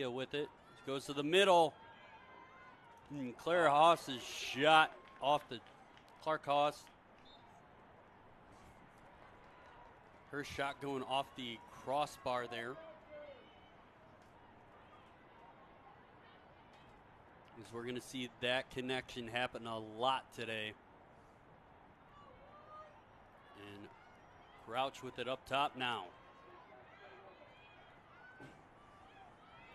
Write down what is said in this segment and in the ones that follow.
with it. Goes to the middle. And Claire Haas's shot off the Clark Haas. Her shot going off the crossbar there. Because we're going to see that connection happen a lot today. And Crouch with it up top now.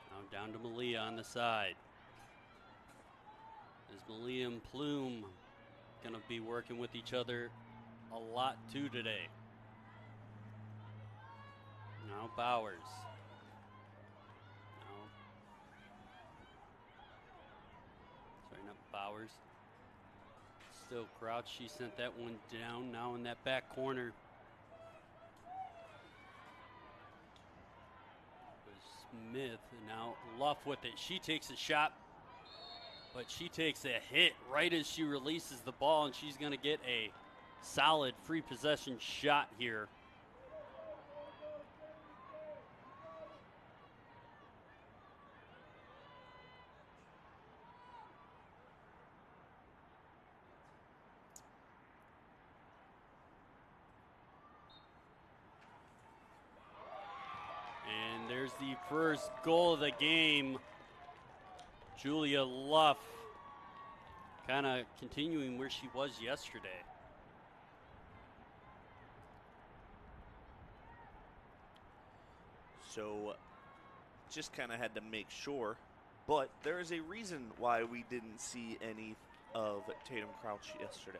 Now down to Malia on the side. Is Malia and Plume going to be working with each other a lot too today. Now Bowers. Not Bowers. Still Crouch. She sent that one down. Now in that back corner. Smith. And now Luff with it. She takes a shot. But she takes a hit right as she releases the ball. And she's going to get a solid free possession shot here. There's the first goal of the game. Julia Luff kind of continuing where she was yesterday. So just kind of had to make sure, but there is a reason why we didn't see any of Tatum Crouch yesterday.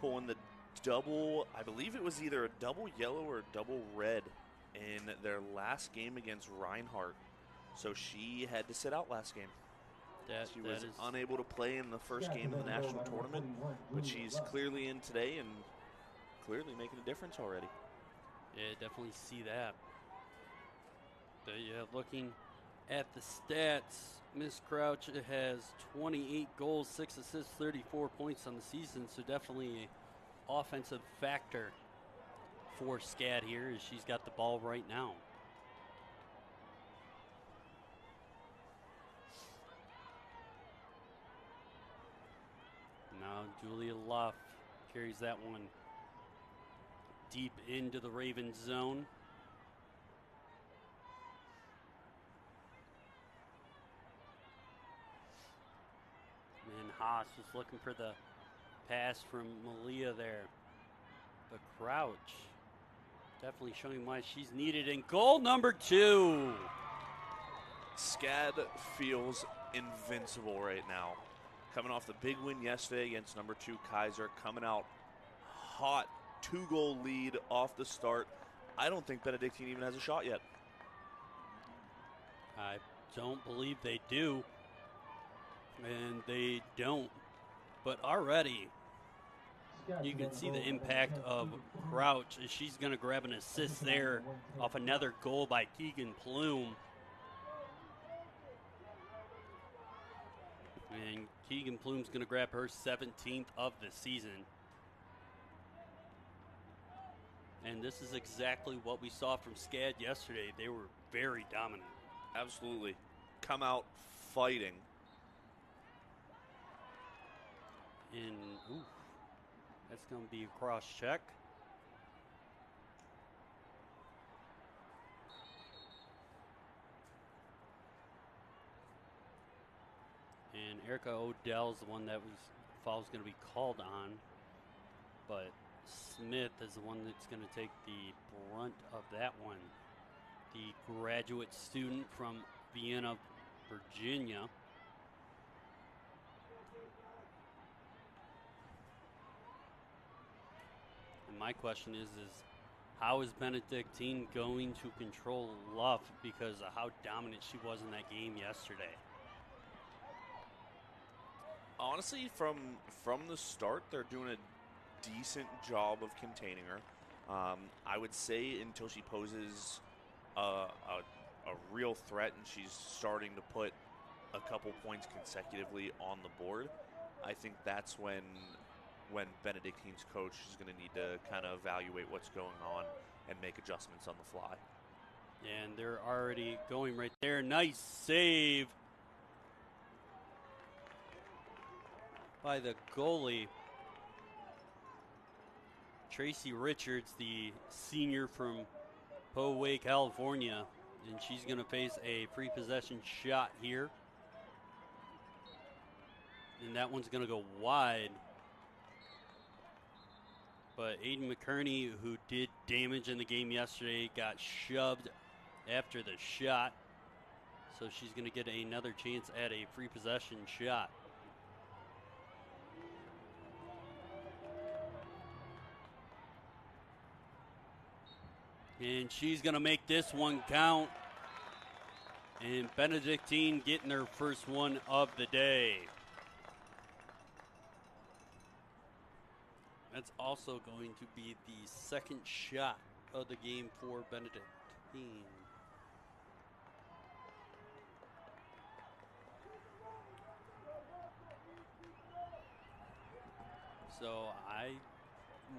Pulling the double, I believe it was either a double yellow or a double red in their last game against Reinhardt. So she had to sit out last game. She was unable to play in the first game of the national tournament, but she's clearly in today and clearly making a difference already. Yeah, definitely see that. But yeah, looking at the stats, Miss Crouch has 28 goals, 6 assists, 34 points on the season, so definitely an offensive factor for SCAD here as she's got the ball right now. Now Julia Luff carries that one deep into the Ravens zone. And Haas was looking for the pass from Malia there. But Crouch definitely showing why she's needed. And goal number 2. SCAD feels invincible right now. Coming off the big win yesterday against number 2 Kaiser, coming out hot, 2-goal lead off the start. I don't think Benedictine even has a shot yet. I don't believe they do. And they don't. But already you can see the impact of Crouch as she's going to grab an assist there off another goal by Keegan Plume. And Keegan Plume's going to grab her 17th of the season. And this is exactly what we saw from SCAD yesterday. They were very dominant. Absolutely. Come out fighting. And, ooh, that's going to be a cross check. And Erica Odell's the one that foul's going to be called on. But Smith is the one that's going to take the brunt of that one. The graduate student from Vienna, Virginia. And my question is how is Benedictine going to control Luff because of how dominant she was in that game yesterday? Honestly, from the start, they're doing a decent job of containing her. I would say until she poses a real threat and she's starting to put a couple points consecutively on the board, I think that's when Benedictine's coach is going to need to kind of evaluate what's going on and make adjustments on the fly. And they're already going right there. Nice save by the goalie. Tracy Richards, the senior from Poway, California. And she's going to face a free possession shot here. And that one's going to go wide. But Aiden McCurney, who did damage in the game yesterday, got shoved after the shot. So she's going to get another chance at a free possession shot. And she's going to make this one count. And Benedictine getting their first one of the day. That's also going to be the second shot of the game for Benedictine. So I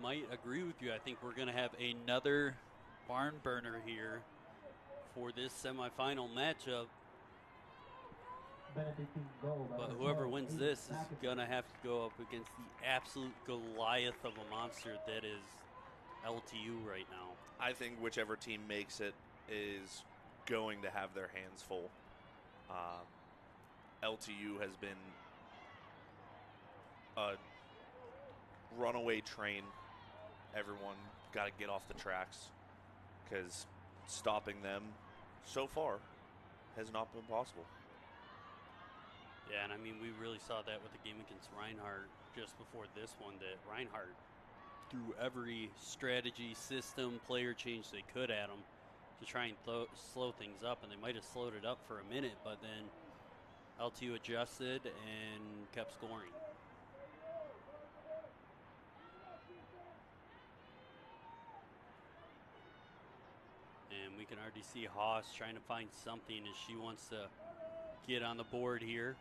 might agree with you. I think we're going to have another barn burner here for this semifinal matchup. But whoever wins this is going to have to go up against the absolute Goliath of a monster that is LTU right now. I think whichever team makes it is going to have their hands full. LTU has been a runaway train. Everyone got to get off the tracks because stopping them so far has not been possible. Yeah, and I mean, we really saw that with the game against Reinhardt just before this one, that Reinhardt threw every strategy, system, player change they could at them to try and slow things up, and they might have slowed it up for a minute, but then LTU adjusted and kept scoring. And we can already see Haas trying to find something as she wants to get on the board here.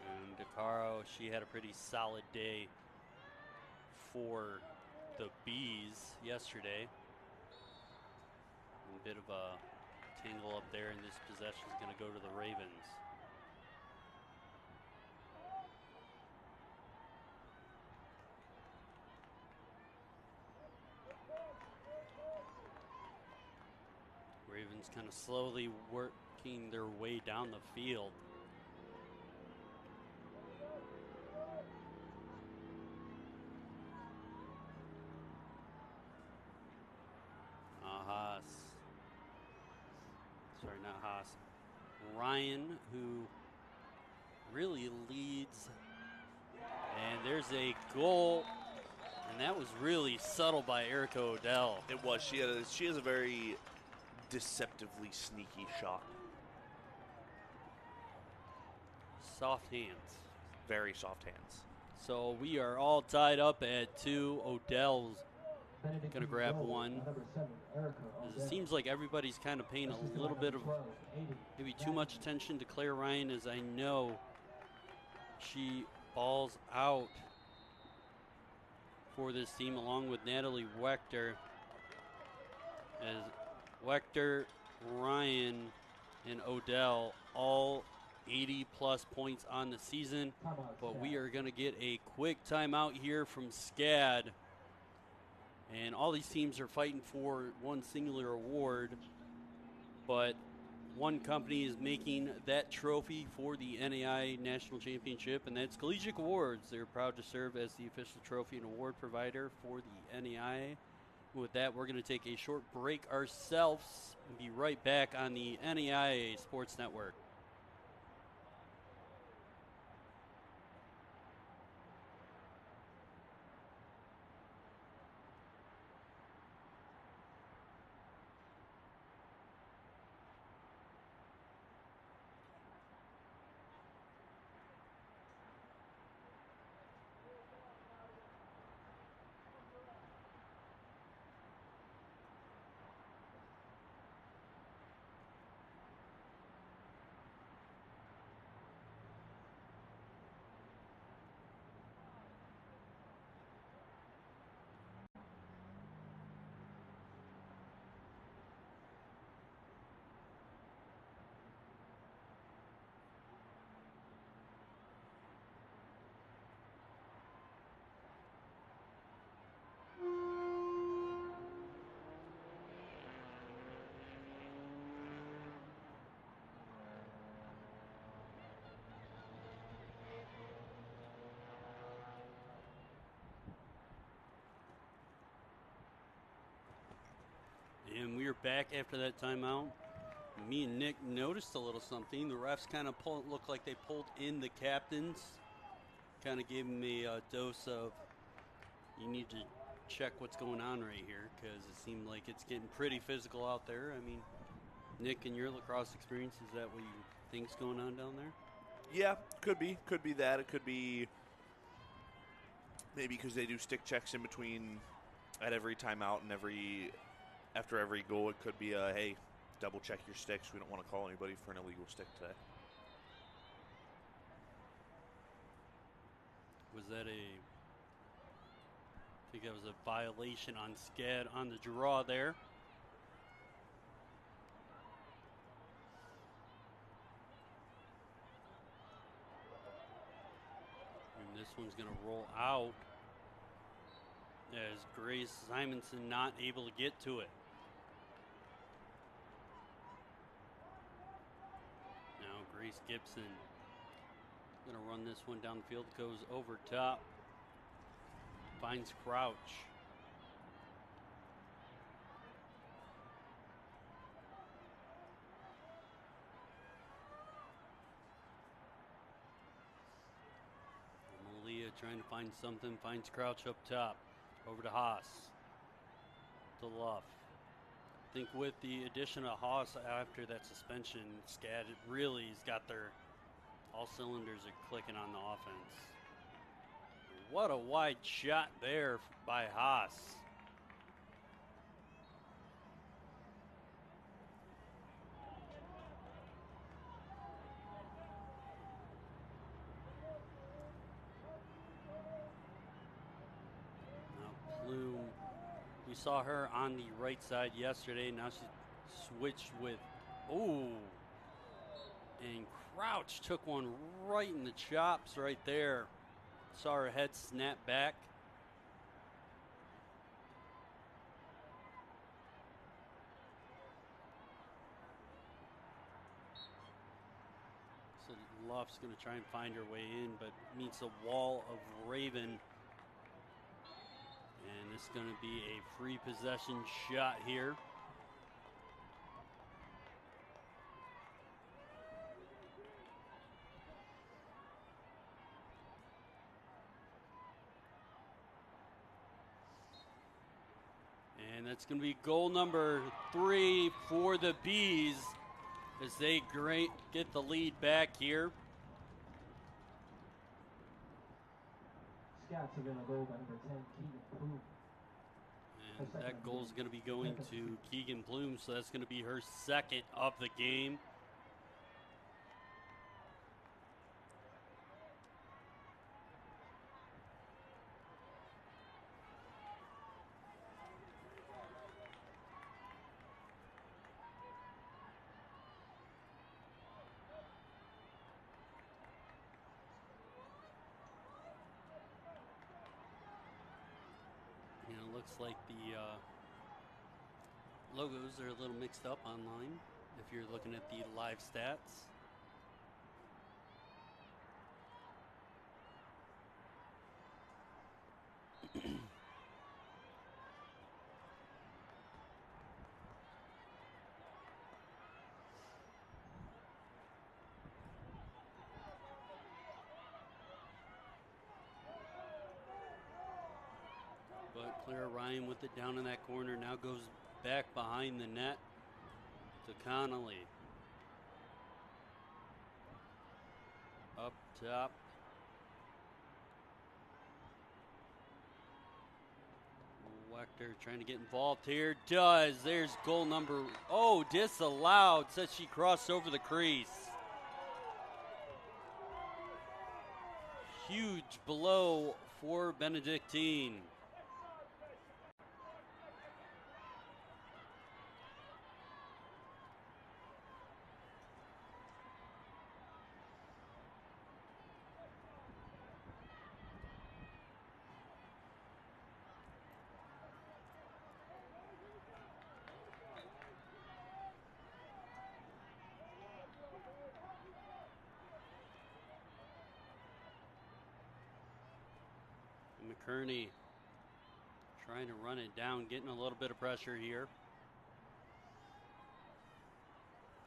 And DeCaro, she had a pretty solid day for the Bees yesterday. A bit of a tangle up there, and this possession is going to go to the Ravens. Ravens kind of slowly working their way down the field. Haas. Sorry, not Haas. Ryan, who really leads. And there's a goal. And that was really subtle by Erica Odell. It was. She has a very deceptively sneaky shot. Soft hands. Very soft hands. So we are all tied up at 2. Odell's going to grab one. It seems like everybody's kind of paying a little bit of maybe too much attention to Claire Ryan, as I know she balls out for this team along with Natalie Wechter. As Wechter, Ryan, and Odell all 80-plus points on the season. But we are going to get a quick timeout here from SCAD. And all these teams are fighting for one singular award. But one company is making that trophy for the NAIA National Championship, and that's Collegiate Awards. They're proud to serve as the official trophy and award provider for the NAIA. With that, we're going to take a short break ourselves and be right back on the NAIA Sports Network. and we are back after that timeout. Me and Nick noticed a little something. The refs kind of looked like they pulled in the captains. Kind of gave them a dose of, you need to check what's going on right here, because it seemed like it's getting pretty physical out there. I mean, Nick, in your lacrosse experience, is that what you think's going on down there? Yeah, could be that. It could be maybe because they do stick checks in between at every timeout and after every goal. It could be a, hey, double check your sticks. We don't want to call anybody for an illegal stick today. Was that I think that was a violation on SCAD on the draw there. And this one's going to roll out as Grace Simonson not able to get to it. Now Grace Gibson going to run this one down the field. Goes over top. Finds Crouch. Malia trying to find something. Finds Crouch up top. Over to Haas. To Luff. I think with the addition of Haas after that suspension, SCAD really has got their all cylinders are clicking on the offense. What a wide shot there by Haas. Now Plume, we saw her on the right side yesterday. Now she switched with, and Crouch took one right in the chops right there. Saw her head snap back. So Luff's going to try and find her way in, but meets a wall of Raven. And this is going to be a free possession shot here. And that's going to be goal number 3 for the Bees as they get the lead back here. Scott's are going to go by number 10, Keegan Plume. And that goal is going to be going to Keegan Plume, so that's going to be her second of the game. Looks like the logos are a little mixed up online if you're looking at the live stats. But Clara Ryan with it down in that corner, now goes back behind the net to Connolly. Up top. Wechter trying to get involved here. Does. There's goal number, disallowed. Says she crossed over the crease. Huge blow for Benedictine. McKerney trying to run it down, getting a little bit of pressure here.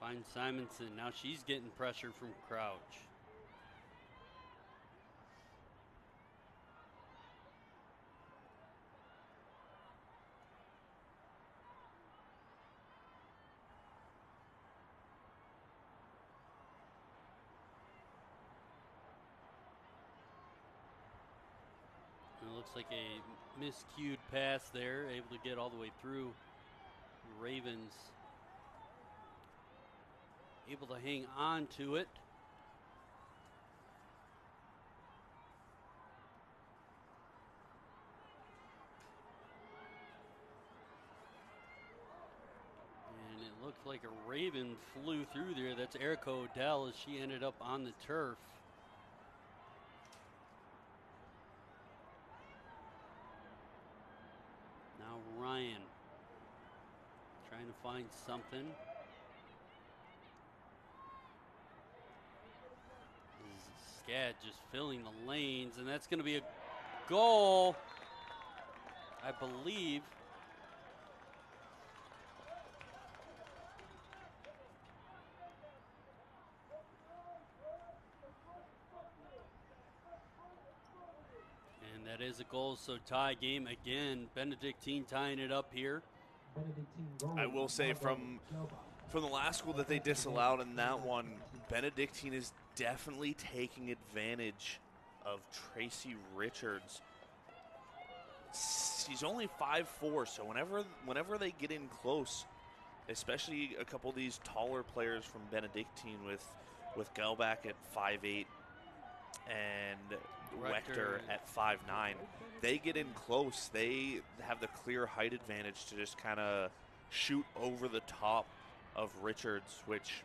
Finds Simonson. Now she's getting pressure from Crouch. It looks like a miscued pass there, able to get all the way through. Ravens able to hang on to it. And it looked like a Raven flew through there. That's Erica Odell as she ended up on the turf. Now Ryan trying to find something. SCAD just filling the lanes, and that's going to be a goal, I believe. And that is a goal, so tie game again. Benedictine tying it up here. I will say from the last goal that they disallowed in that one, Benedictine is definitely taking advantage of Tracy Richards. She's only 5'4", so whenever they get in close, especially a couple of these taller players from Benedictine with Gelbach at 5'8", and Wechter at 5'9", they get in close. They have the clear height advantage to just kind of shoot over the top of Richards, which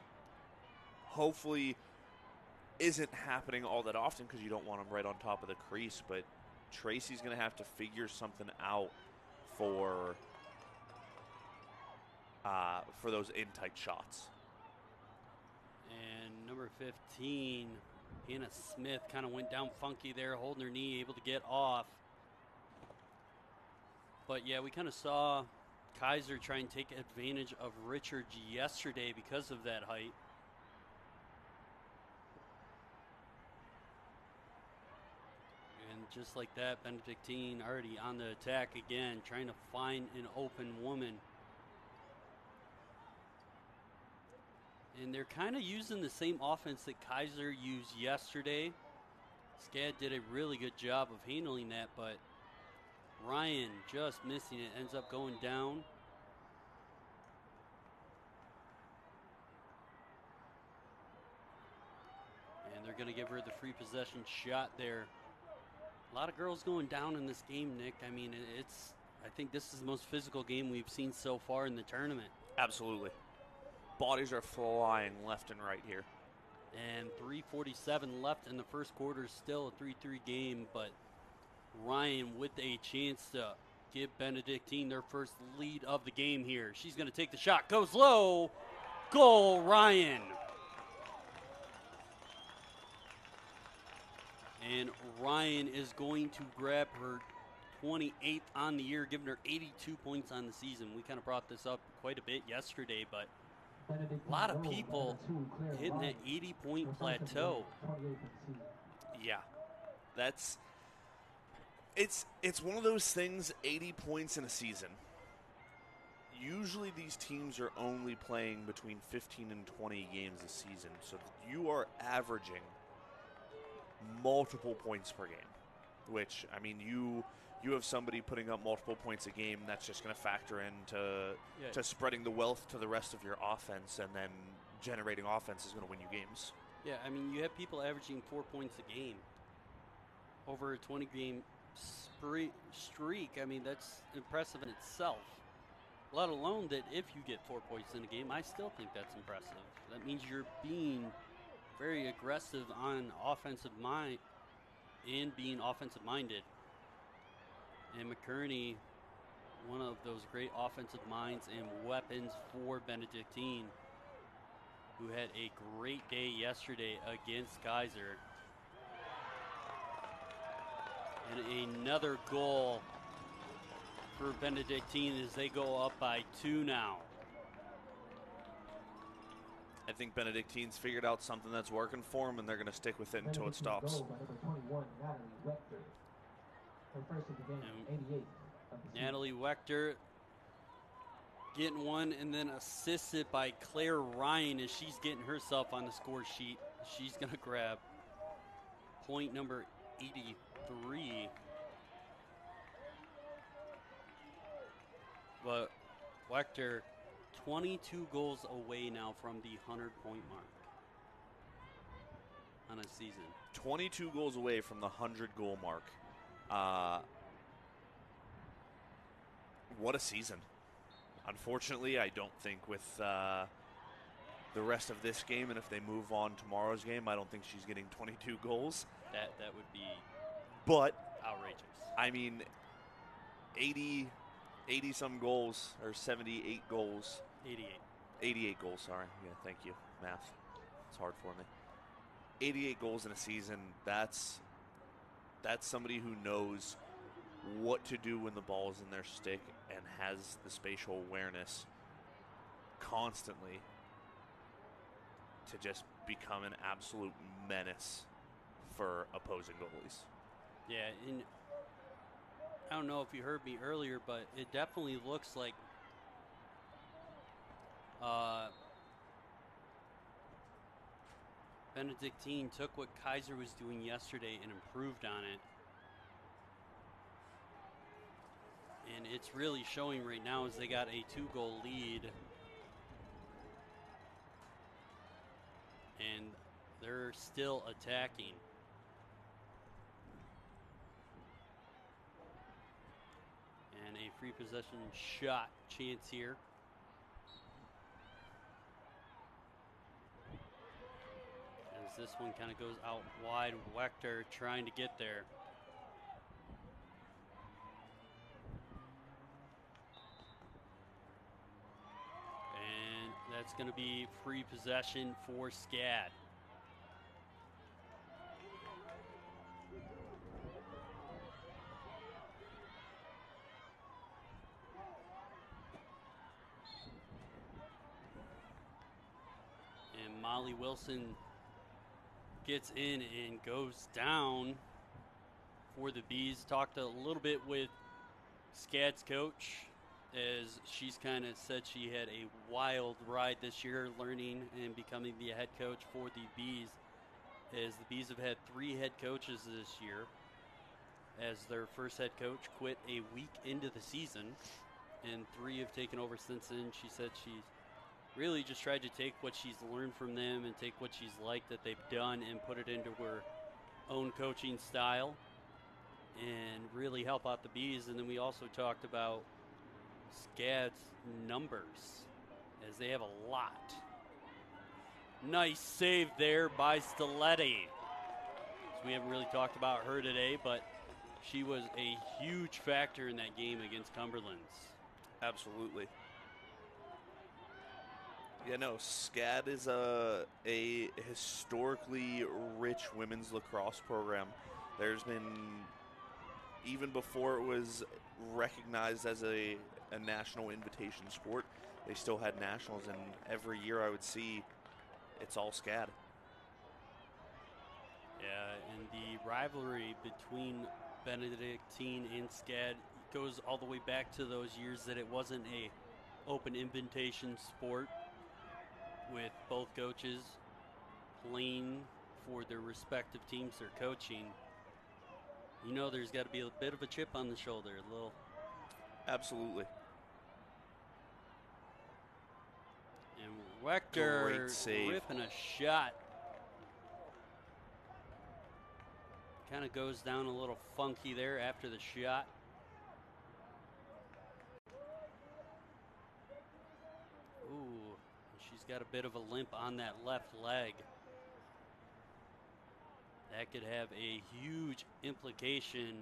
hopefully isn't happening all that often because you don't want him right on top of the crease. But Tracy's going to have to figure something out for those in-tight shots. And number 15, Hannah Smith, kind of went down funky there, holding her knee, able to get off. But yeah, we kind of saw Kaiser try and take advantage of Richards yesterday because of that height. And just like that, Benedictine already on the attack again, trying to find an open woman. And they're kind of using the same offense that Kaiser used yesterday. SCAD did a really good job of handling that, but Ryan just missing it, ends up going down. And they're going to give her the free possession shot there. A lot of girls going down in this game, Nick. I mean, I think this is the most physical game we've seen so far in the tournament. Absolutely. Bodies are flying left and right here. And 3:47 left in the first quarter, still a 3-3 game, but Ryan with a chance to give Benedictine their first lead of the game here. She's going to take the shot, goes low, goal, Ryan. And Ryan is going to grab her 28th on the year, giving her 82 points on the season. We kind of brought this up quite a bit yesterday, but a lot of people hitting that 80-point plateau. Yeah, it's one of those things, 80 points in a season. Usually these teams are only playing between 15 and 20 games a season, so you are averaging multiple points per game, which, I mean, you have somebody putting up multiple points a game, that's just going to factor into to spreading the wealth to the rest of your offense, and then generating offense is going to win you games. Yeah, I mean, you have people averaging 4 points a game over a 20-game streak. I mean, that's impressive in itself, let alone that if you get 4 points in a game, I still think that's impressive. That means you're being very aggressive on offensive mind and being offensive minded. And McKerney, one of those great offensive minds and weapons for Benedictine, who had a great day yesterday against Kaiser. And another goal for Benedictine as they go up by 2 now. I think Benedictine's figured out something that's working for them, and they're going to stick with it until it Benedictine stops. goal by number 21, Natalie Wechter. Her first of the game, 88 of the season. Natalie Wechter getting one, and then assisted by Claire Ryan as she's getting herself on the score sheet. She's going to grab point number 83. But Wechter, 22 goals away now from the 100-point mark on a season. 22 goals away from the 100-goal mark. What a season. Unfortunately, I don't think with the rest of this game, and if they move on tomorrow's game, I don't think she's getting 22 goals. That would be But outrageous. I mean, 80 some goals, or 78 goals. 88 goals, sorry. Yeah, thank you. Math. It's hard for me. 88 goals in a season, that's somebody who knows what to do when the ball is in their stick and has the spatial awareness constantly to just become an absolute menace for opposing goalies. Yeah, and I don't know if you heard me earlier, but it definitely looks like Benedictine took what Kaiser was doing yesterday and improved on it. And it's really showing right now as they got a 2-goal lead. And they're still attacking. And a free possession shot chance here. As this one kind of goes out wide, Wechter trying to get there. And that's going to be free possession for SCAD. And Molly Wilson gets in and goes down for the Bees. Talked a little bit with SCAD's coach, as she's kind of said she had a wild ride this year learning and becoming the head coach for the Bees, as the Bees have had 3 head coaches this year, as their first head coach quit a week into the season, and 3 have taken over since then. She said she's really just tried to take what she's learned from them and take what she's liked that they've done and put it into her own coaching style and really help out the Bees. And then we also talked about SCAD's numbers, as they have a lot. Nice save there by Stiletti. So we haven't really talked about her today, but she was a huge factor in that game against Cumberland's. Absolutely. Yeah, no, SCAD is a historically rich women's lacrosse program. There's been, even before it was recognized as a national invitation sport, they still had nationals, and every year I would see it's all SCAD. Yeah, and the rivalry between Benedictine and SCAD goes all the way back to those years that it wasn't a open invitation sport, with both coaches playing for their respective teams they're coaching. You know there's got to be a bit of a chip on the shoulder, a little. Absolutely. And Wechter Great save. ripping a shot. Kind of goes down a little funky there after the shot. Ooh, she's got a bit of a limp on that left leg. That could have a huge implication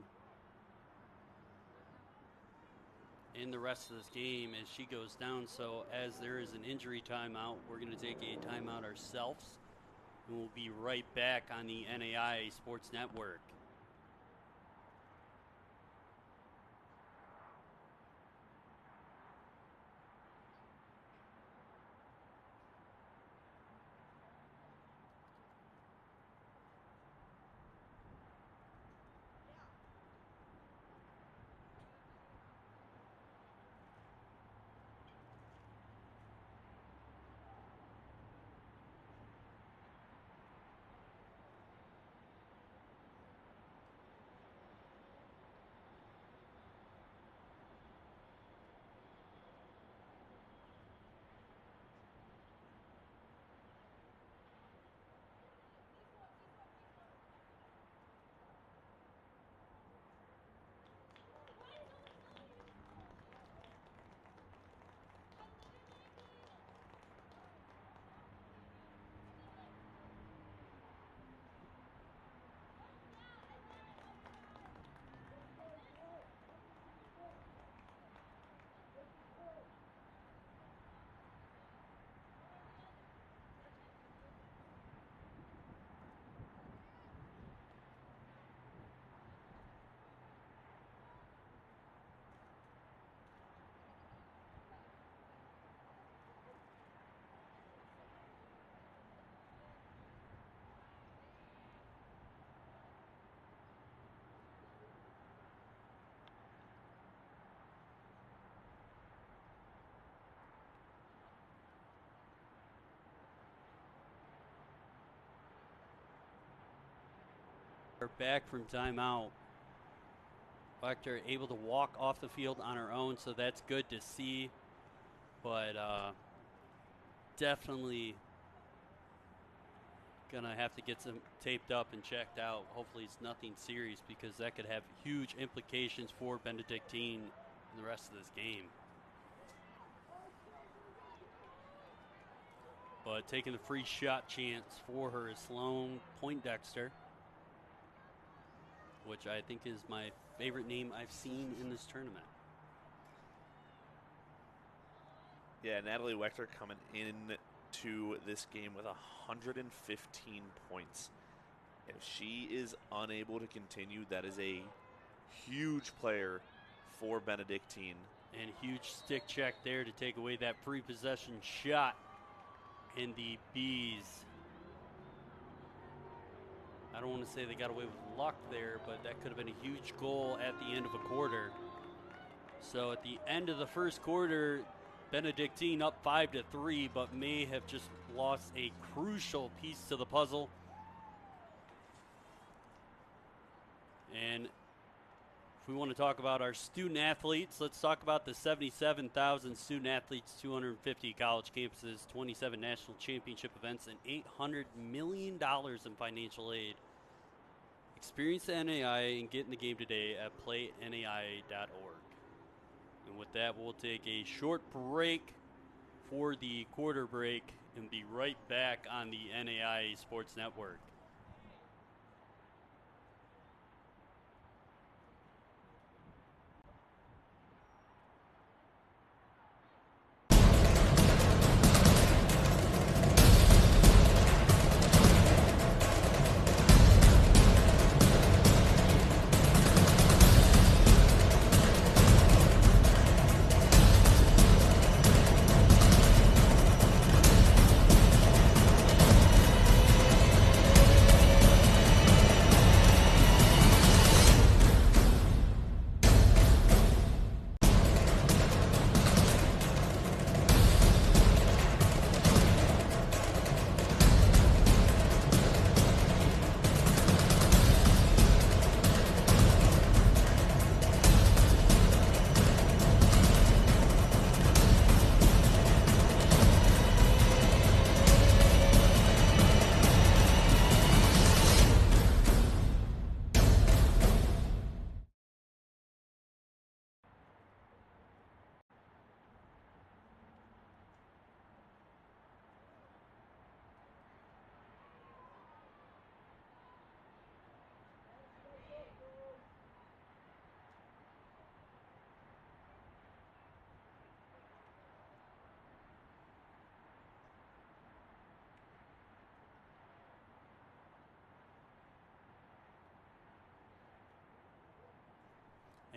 in the rest of this game as she goes down. So as there is an injury timeout, we're going to take a timeout ourselves, and we'll be right back on the NAIA Sports Network. back from timeout. Wechter able to walk off the field on her own, so that's good to see. But definitely gonna have to get some taped up and checked out. Hopefully it's nothing serious, because that could have huge implications for Benedictine in the rest of this game. But taking the free shot chance for her is Sloan Poindexter, which I think is my favorite name I've seen in this tournament. Yeah, Natalie Wechter coming into this game with 115 points. If she is unable to continue, that is a huge player for Benedictine. And huge stick check there to take away that free possession shot. And the Bees, I don't want to say they got away with luck there, but that could have been a huge goal at the end of a quarter. So at the end of the first quarter, Benedictine up 5-3, but may have just lost a crucial piece to the puzzle. And if we want to talk about our student athletes, let's talk about the 77,000 student athletes, 250 college campuses, 27 national championship events, and $800 million in financial aid. Experience the NAIA and get in the game today at playnaia.org. And with that, we'll take a short break for the quarter break and be right back on the NAIA Sports Network.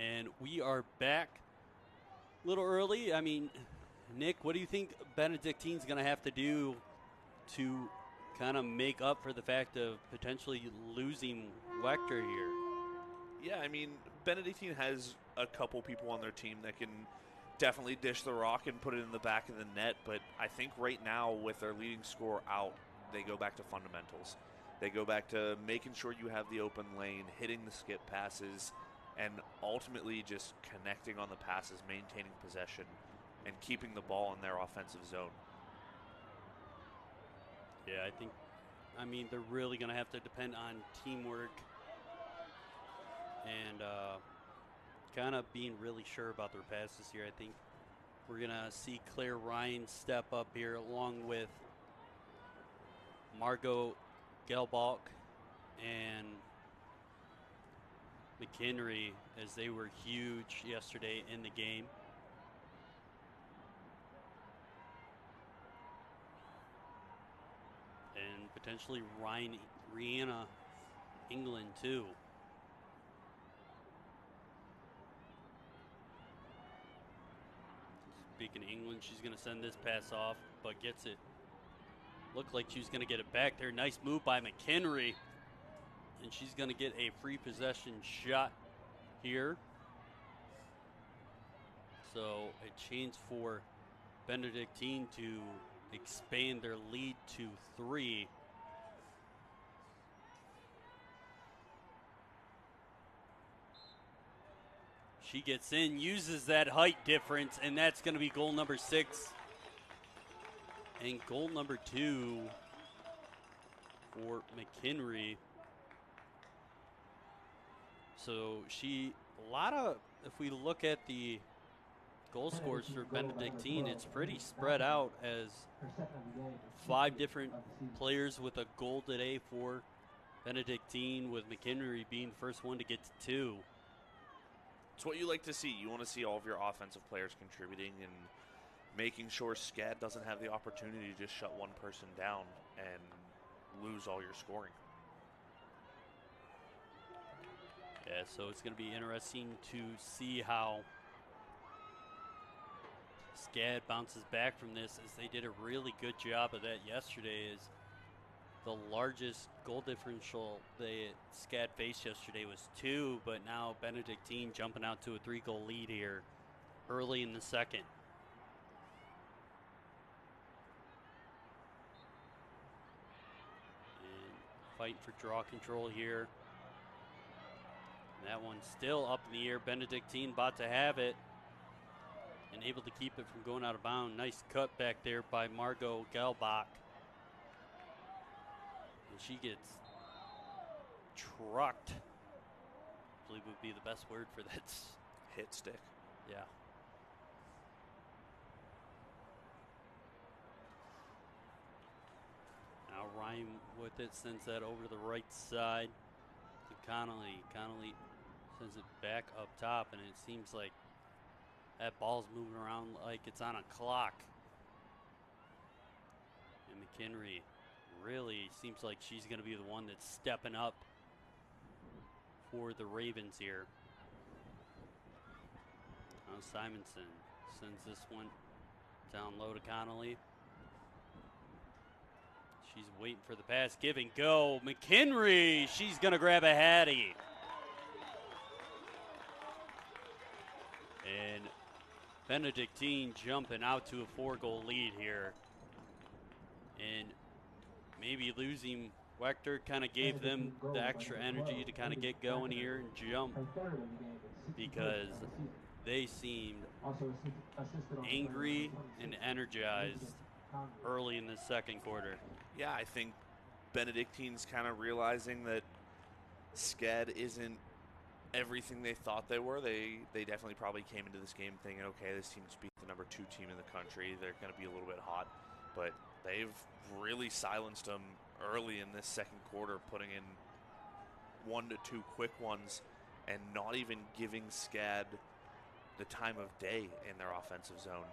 And we are back a little early. I mean, Nick, what do you think Benedictine's going to have to do to kind of make up for the fact of potentially losing Wechter here? Yeah, I mean, Benedictine has a couple people on their team that can definitely dish the rock and put it in the back of the net, but I think right now with their leading scorer out, they go back to fundamentals. They go back to making sure you have the open lane, hitting the skip passes, and ultimately just connecting on the passes, maintaining possession, and keeping the ball in their offensive zone. Yeah, I mean, they're really going to have to depend on teamwork and kind of being really sure about their passes here. I think we're going to see Claire Ryan step up here along with Margot Gelbalk and McHenry, as they were huge yesterday in the game. And potentially Rihanna England too. Speaking of England, she's going to send this pass off, but gets it. Looked like she was going to get it back there. Nice move by McHenry. And she's going to get a free possession shot here. So a chance for Benedictine to expand their lead to 3. She gets in, uses that height difference, and that's going to be goal number 6. And goal number 2 for McHenry. So if we look at the goal scores for Benedictine, it's pretty spread out, as 5 different players with a goal today for Benedictine, with McHenry being the first one to get to 2. It's what you like to see. You want to see all of your offensive players contributing and making sure SCAD doesn't have the opportunity to just shut one person down and lose all your scoring. Yeah, so it's going to be interesting to see how SCAD bounces back from this, as they did a really good job of that yesterday. As the largest goal differential SCAD faced yesterday was 2, but now Benedictine jumping out to a 3-goal lead here early in the second. And fighting for draw control here. And that one's still up in the air. Benedictine about to have it and able to keep it from going out of bounds. Nice cut back there by Margot Gelbach. And she gets trucked, I believe would be the best word for that. Hit stick. Yeah. Now Ryan with it, sends that over to the right side to Connolly. Connolly sends it back up top, and it seems like that ball's moving around like it's on a clock. And McHenry really seems like she's going to be the one that's stepping up for the Ravens here. Now Simonson sends this one down low to Connolly. She's waiting for the pass. Give and go. McHenry, she's going to grab a Hattie. And Benedictine jumping out to a 4-goal lead here. And maybe losing Wechter kind of gave them the extra energy to kind of get going here and jump, because they seemed angry and energized early in the second quarter. Yeah, I think Benedictine's kind of realizing that SCAD isn't everything they thought they were. They definitely probably came into this game thinking, okay, this team's beat the number 2 team in the country. They're going to be a little bit hot. But they've really silenced them early in this second quarter, putting in 1 to 2 quick ones and not even giving SCAD the time of day in their offensive zone.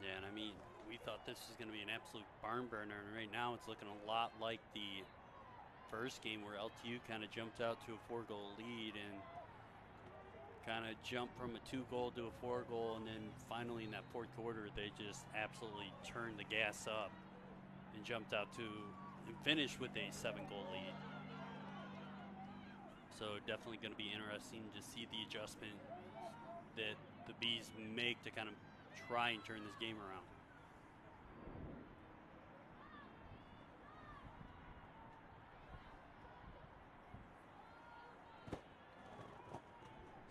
Yeah, and I mean, we thought this was going to be an absolute barn burner, and right now it's looking a lot like the first game where LTU kind of jumped out to a 4-goal lead and kind of jumped from a 2-goal to a 4-goal, and then finally in that fourth quarter they just absolutely turned the gas up and jumped out to and finished with a 7-goal lead. So definitely going to be interesting to see the adjustment that the Bees make to kind of try and turn this game around.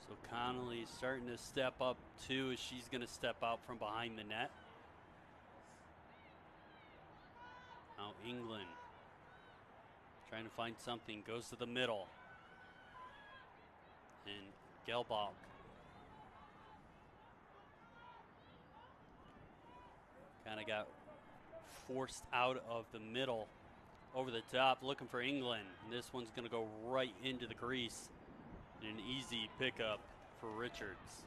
So Connolly starting to step up too, as she's going to step out from behind the net. Now England trying to find something, goes to the middle. And Gelbach kind of got forced out of the middle over the top, looking for England. And this one's going to go right into the crease. An easy pickup for Richards.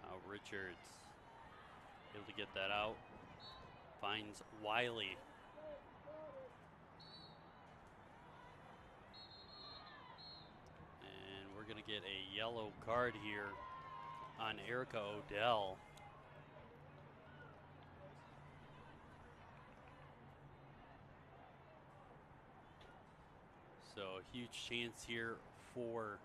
Now Richards able to get that out. Finds Wiley. And we're going to get a yellow card here on Erica Odell. So a huge chance here for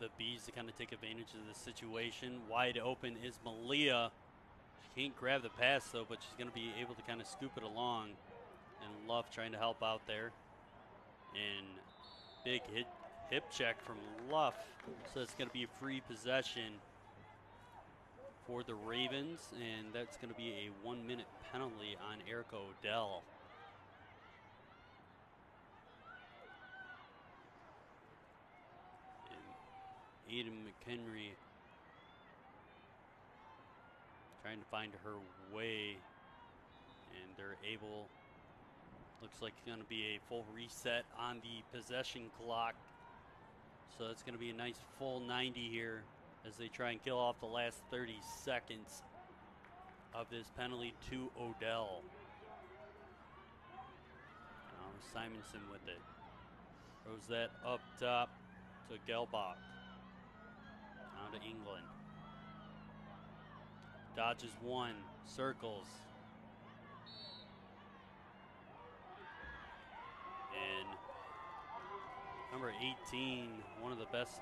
the Bees to kind of take advantage of the situation. Wide open is Malia, Can't grab the pass, though, but she's going to be able to kind of scoop it along. And Luff trying to help out there. And big hip check from Luff. So it's going to be a free possession for the Ravens. And that's going to be a 1-minute penalty on Erica Odell. And Aiden McHenry trying to find her way, and they're able, looks like it's going to be a full reset on the possession clock. So it's going to be a nice full 90 here as they try and kill off the last 30 seconds of this penalty to Odell. Now Simonson with it. Throws that up top to Gelbach. Down to England. Dodges one, circles. And number 18, one of the best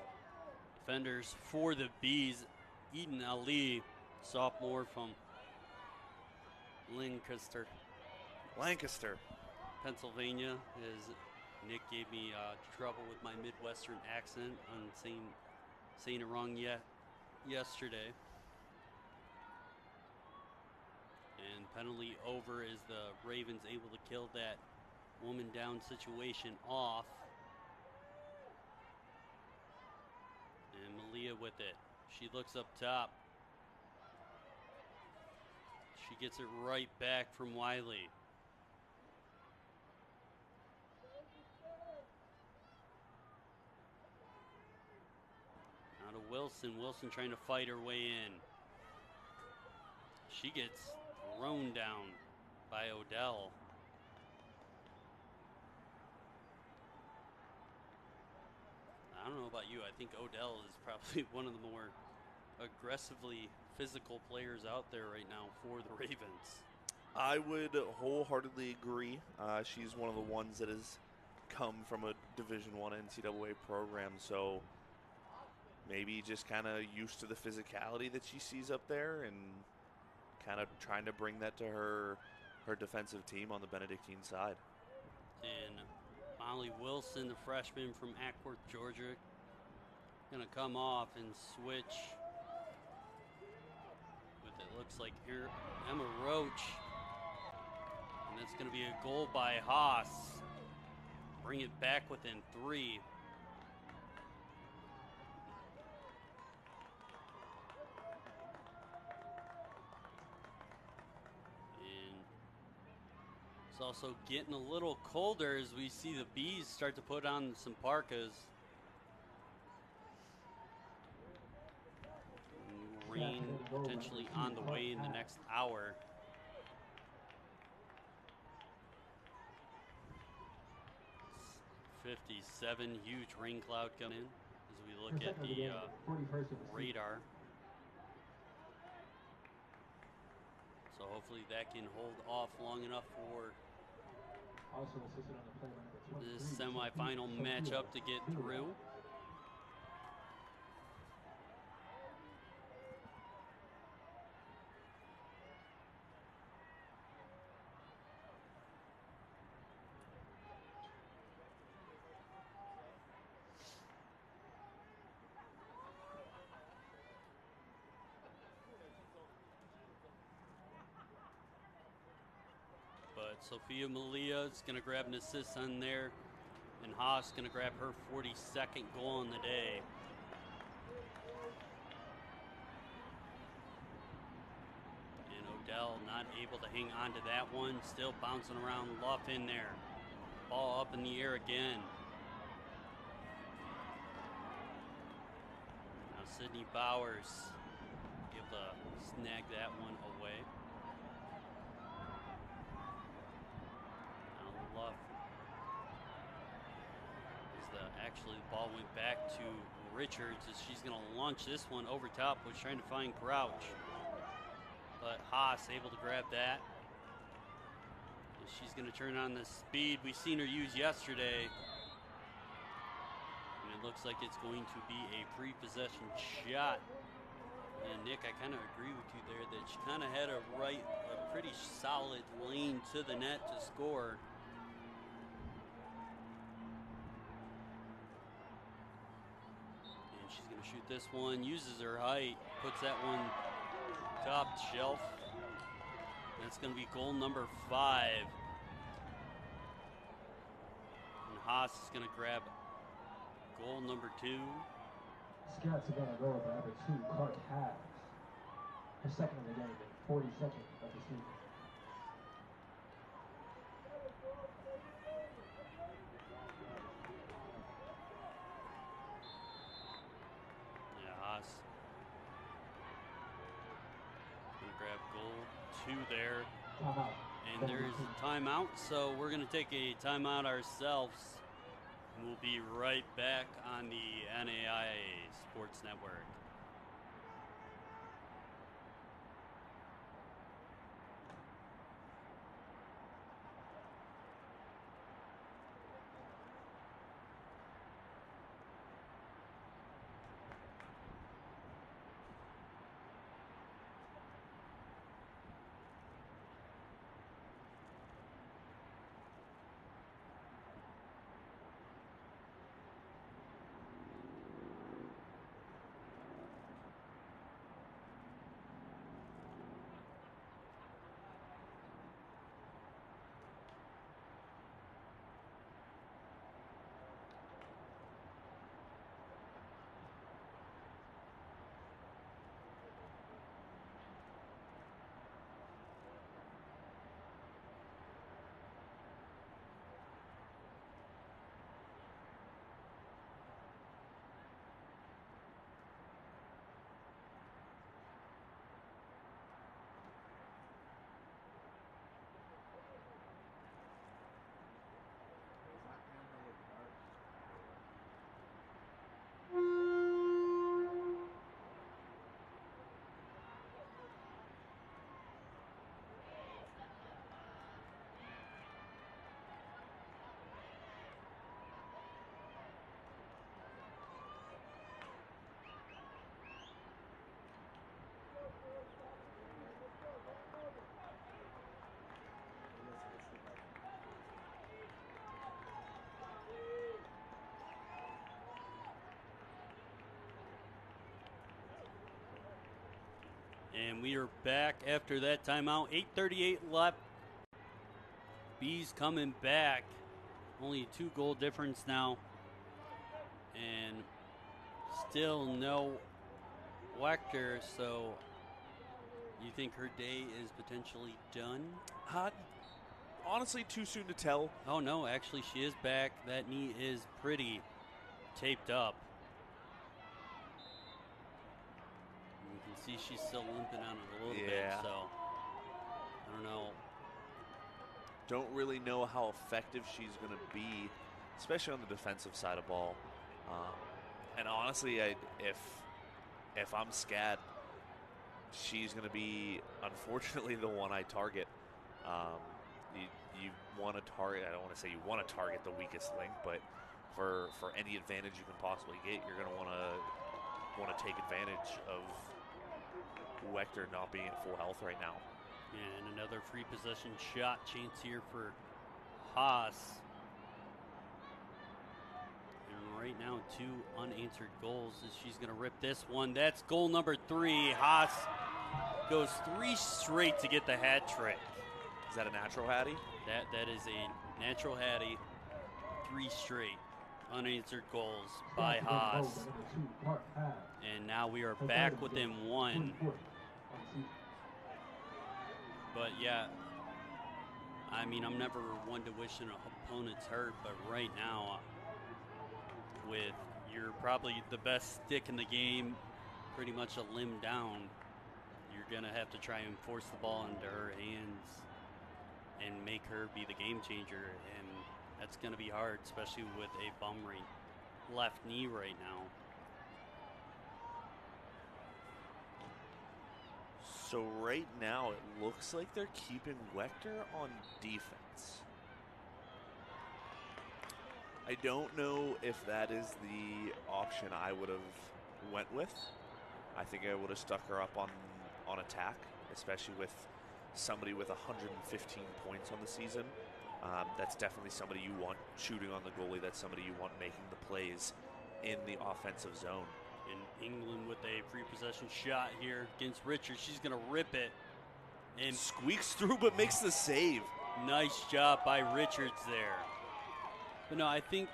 defenders for the Bees, Eden Ali, sophomore from Lancaster, Pennsylvania. As Nick gave me trouble with my Midwestern accent on saying it wrong yesterday. And penalty over as the Ravens able to kill that woman down situation off. And Malia with it. She looks up top. She gets it right back from Wiley. Now to Wilson. Wilson trying to fight her way in. She gets thrown down by Odell. I don't know about you. I think Odell is probably one of the more aggressively physical players out there right now for the Ravens. I would wholeheartedly agree. She's one of the ones that has come from a Division I NCAA program, so maybe just kind of used to the physicality that she sees up there and kind of trying to bring that to her defensive team on the Benedictine side. And Molly Wilson, the freshman from Ackworth, Georgia, going to come off and switch with, it looks like here, Emma Roach. And that's going to be a goal by Haas. Bring it back within 3. It's also getting a little colder as we see the Bees start to put on some parkas. Rain potentially on the way in the next hour. It's 57, huge rain cloud coming in as we look at the radar. So hopefully that can hold off long enough for this semifinal matchup to get through. But Sophia Malia is going to grab an assist on there. And Haas going to grab her 42nd goal in the day. And Odell not able to hang on to that one. Still bouncing around. Luff in there. Ball up in the air again. Now Sydney Bowers able to snag that one away. Luff. Actually, the ball went back to Richards as she's going to launch this one over top. Was trying to find Crouch, but Haas able to grab that. And she's going to turn on the speed we seen her use yesterday, and it looks like it's going to be a pre-possession shot Yeah, Nick, I kind of agree with you there that she kind of had a pretty solid lane to the net to score. And she's going to shoot this one, uses her height, puts that one top shelf. That's going to be goal number 5. And Haas is going to grab goal number 2. Scouts are going to go with number 2, Clark Haas. Her second of the game and 42nd of the season. Yeah, Haas going to grab goal 2 there. Timeout. And there's a timeout, so we're going to take a timeout ourselves. We'll be right back on the NAIA Sports Network. And we are back after that timeout. 8:38 left. Bees coming back. Only a 2-goal difference now. And still no Wechter, so you think her day is potentially done? Honestly, too soon to tell. Oh, no, actually she is back. That knee is pretty taped up. You can see she's still limping on it a little bit, so I don't know. Don't really know how effective she's going to be, especially on the defensive side of ball. And honestly, if I'm SCAD, she's going to be, unfortunately, the one I target. You want to target, I don't want to say you want to target the weakest link, but for any advantage you can possibly get, you're going to want to take advantage of Wechter not being at full health right now. And another free possession shot chance here for Haas. And right now, 2 unanswered goals as she's going to rip this one. That's goal number 3. Haas goes 3 straight to get the hat trick. Is that a natural hattie? That is a natural hattie. 3 straight unanswered goals by Haas. And now we are back within 1. But yeah, I mean, I'm never one to wish an opponent's hurt, but right now, with you're probably the best stick in the game, pretty much a limb down, you're going to have to try and force the ball into her hands and make her be the game changer. And that's going to be hard, especially with a bum left knee right now. So right now, it looks like they're keeping Wechter on defense. I don't know if that is the option I would have went with. I think I would have stuck her up on attack, especially with somebody with 115 points on the season. That's definitely somebody you want shooting on the goalie. That's somebody you want making the plays in the offensive zone. In England with a free possession shot here against Richards. She's going to rip it. And squeaks through but makes the save. Nice job by Richards there. But no, I think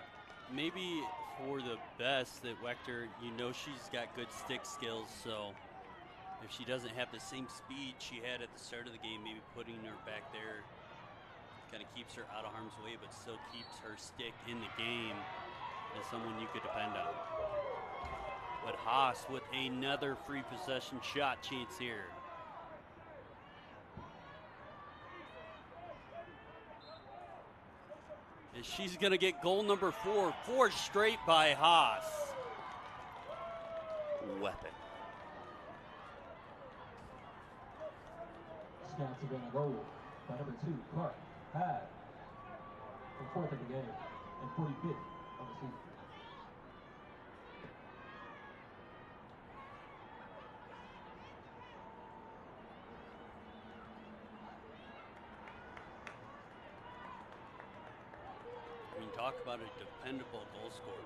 maybe for the best that Wechter, you know she's got good stick skills, so if she doesn't have the same speed she had at the start of the game, maybe putting her back there kind of keeps her out of harm's way, but still keeps her stick in the game as someone you could depend on. But Haas with another free possession shot chance here. And she's going to get goal number 4, 4 straight by Haas. Weapon. Scouts are going to goal by number 2, Clark Hyde, the 4th of the game and 45th on the season. I mean, talk about a dependable goal scorer.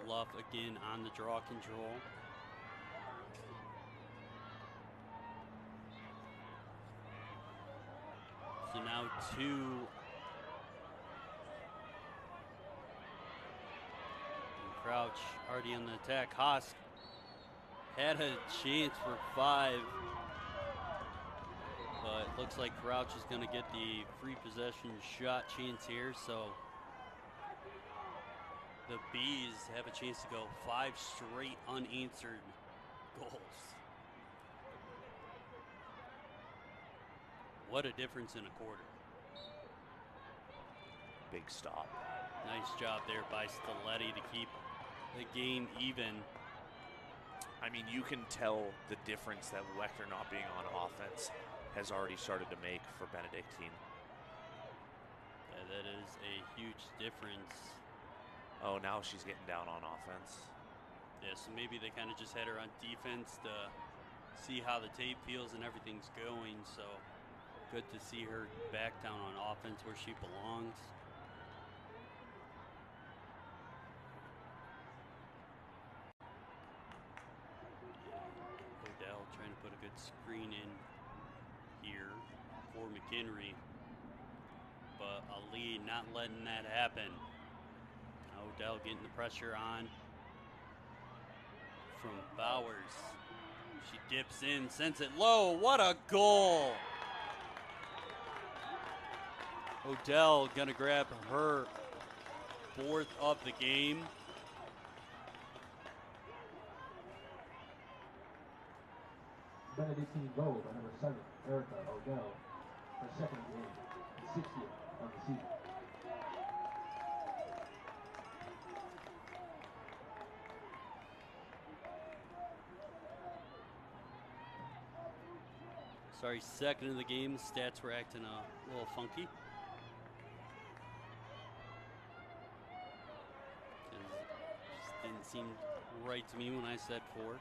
Luff again on the draw control. So now 2. And Crouch already on the attack. Haas had a chance for 5. But it looks like Crouch is going to get the free possession shot chance here. So the Bees have a chance to go 5 straight unanswered goals. What a difference in a quarter. Big stop. Nice job there by Stiletti to keep the game even. I mean, you can tell the difference that Wechter not being on offense has already started to make for Benedictine. Yeah, that is a huge difference. Oh, now she's getting down on offense. Yeah, so maybe they kind of just had her on defense to see how the tape feels and everything's going. So good to see her back down on offense where she belongs. Odell trying to put a good screen in here for McHenry. But Ali not letting that happen. Odell getting the pressure on from Bowers. She dips in, sends it low. What a goal! Odell gonna grab her 4th of the game. Benedictine goal by number 7, Erica Odell, her 2nd game and 60th of the season. Sorry, 2nd of the game. Stats were acting a little funky. Just didn't seem right to me when I said 4.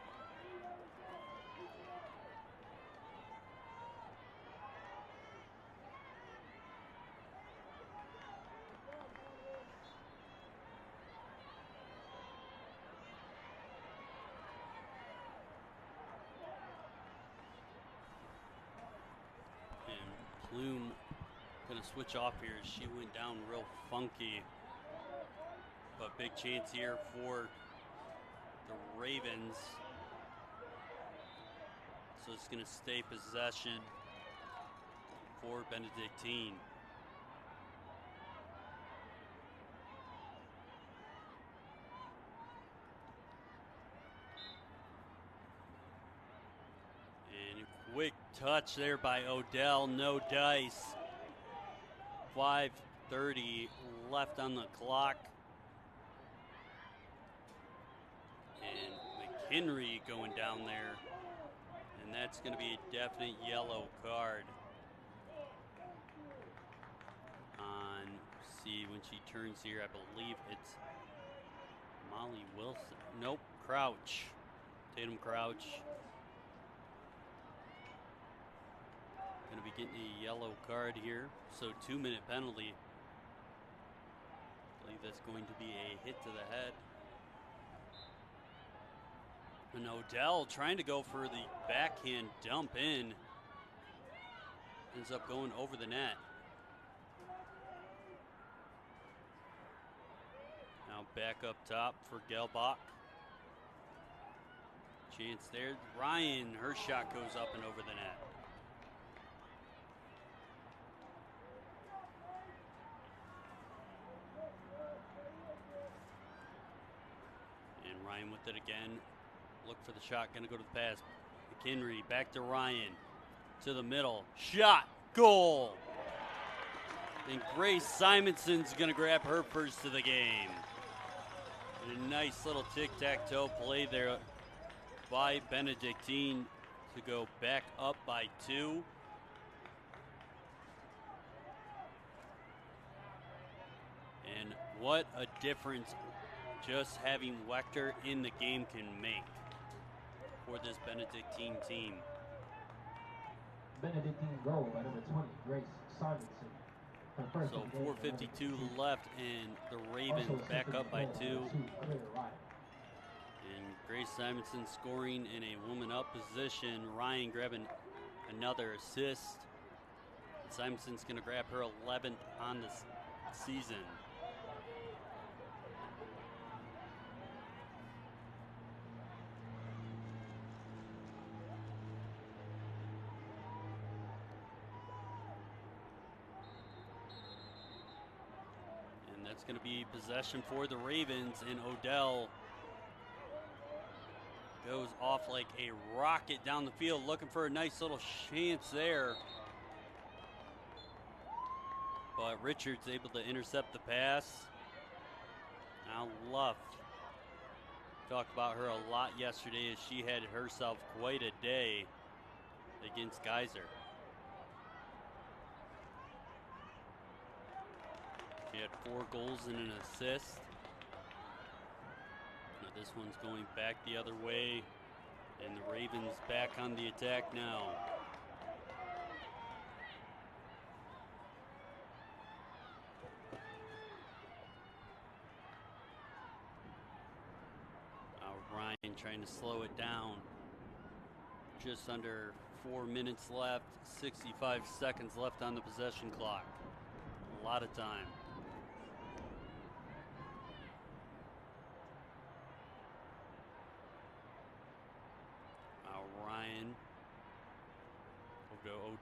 Plume gonna switch off here. She went down real funky. But big chance here for the Ravens. So it's gonna stay possession for Benedictine. Quick touch there by Odell, no dice. 5:30 left on the clock. And McHenry going down there. And that's going to be a definite yellow card on see when she turns here. I believe it's Molly Wilson. Nope, Crouch. Tatum Crouch. Going to be getting a yellow card here. So 2-minute penalty. I believe that's going to be a hit to the head. And Odell trying to go for the backhand dump in. Ends up going over the net. Now back up top for Gelbach. Chance there. Ryan, her shot goes up and over the net. And Ryan with it again. Look for the shot, gonna go to the pass. McHenry back to Ryan. To the middle. Shot. Goal. And Grace Simonson's gonna grab her first of the game. And a nice little tic-tac-toe play there by Benedictine to go back up by 2. And what a difference just having Wechter in the game can make for this Benedictine team. Benedictine goal by number 20, Grace Simonson. So 4:52 left, and the Ravens back up by 2. And Grace Simonson scoring in a woman up position. Ryan grabbing another assist. And Simonson's going to grab her 11th on the season. That's going to be possession for the Ravens, and Odell goes off like a rocket down the field, looking for a nice little chance there. But Richards able to intercept the pass. Now Luff. Talked about her a lot yesterday as she had herself quite a day against Geyser. She had 4 goals and an assist. Now this one's going back the other way, and the Ravens back on the attack now. Now Ryan trying to slow it down. Just under 4 minutes left, 65 seconds left on the possession clock. A lot of time.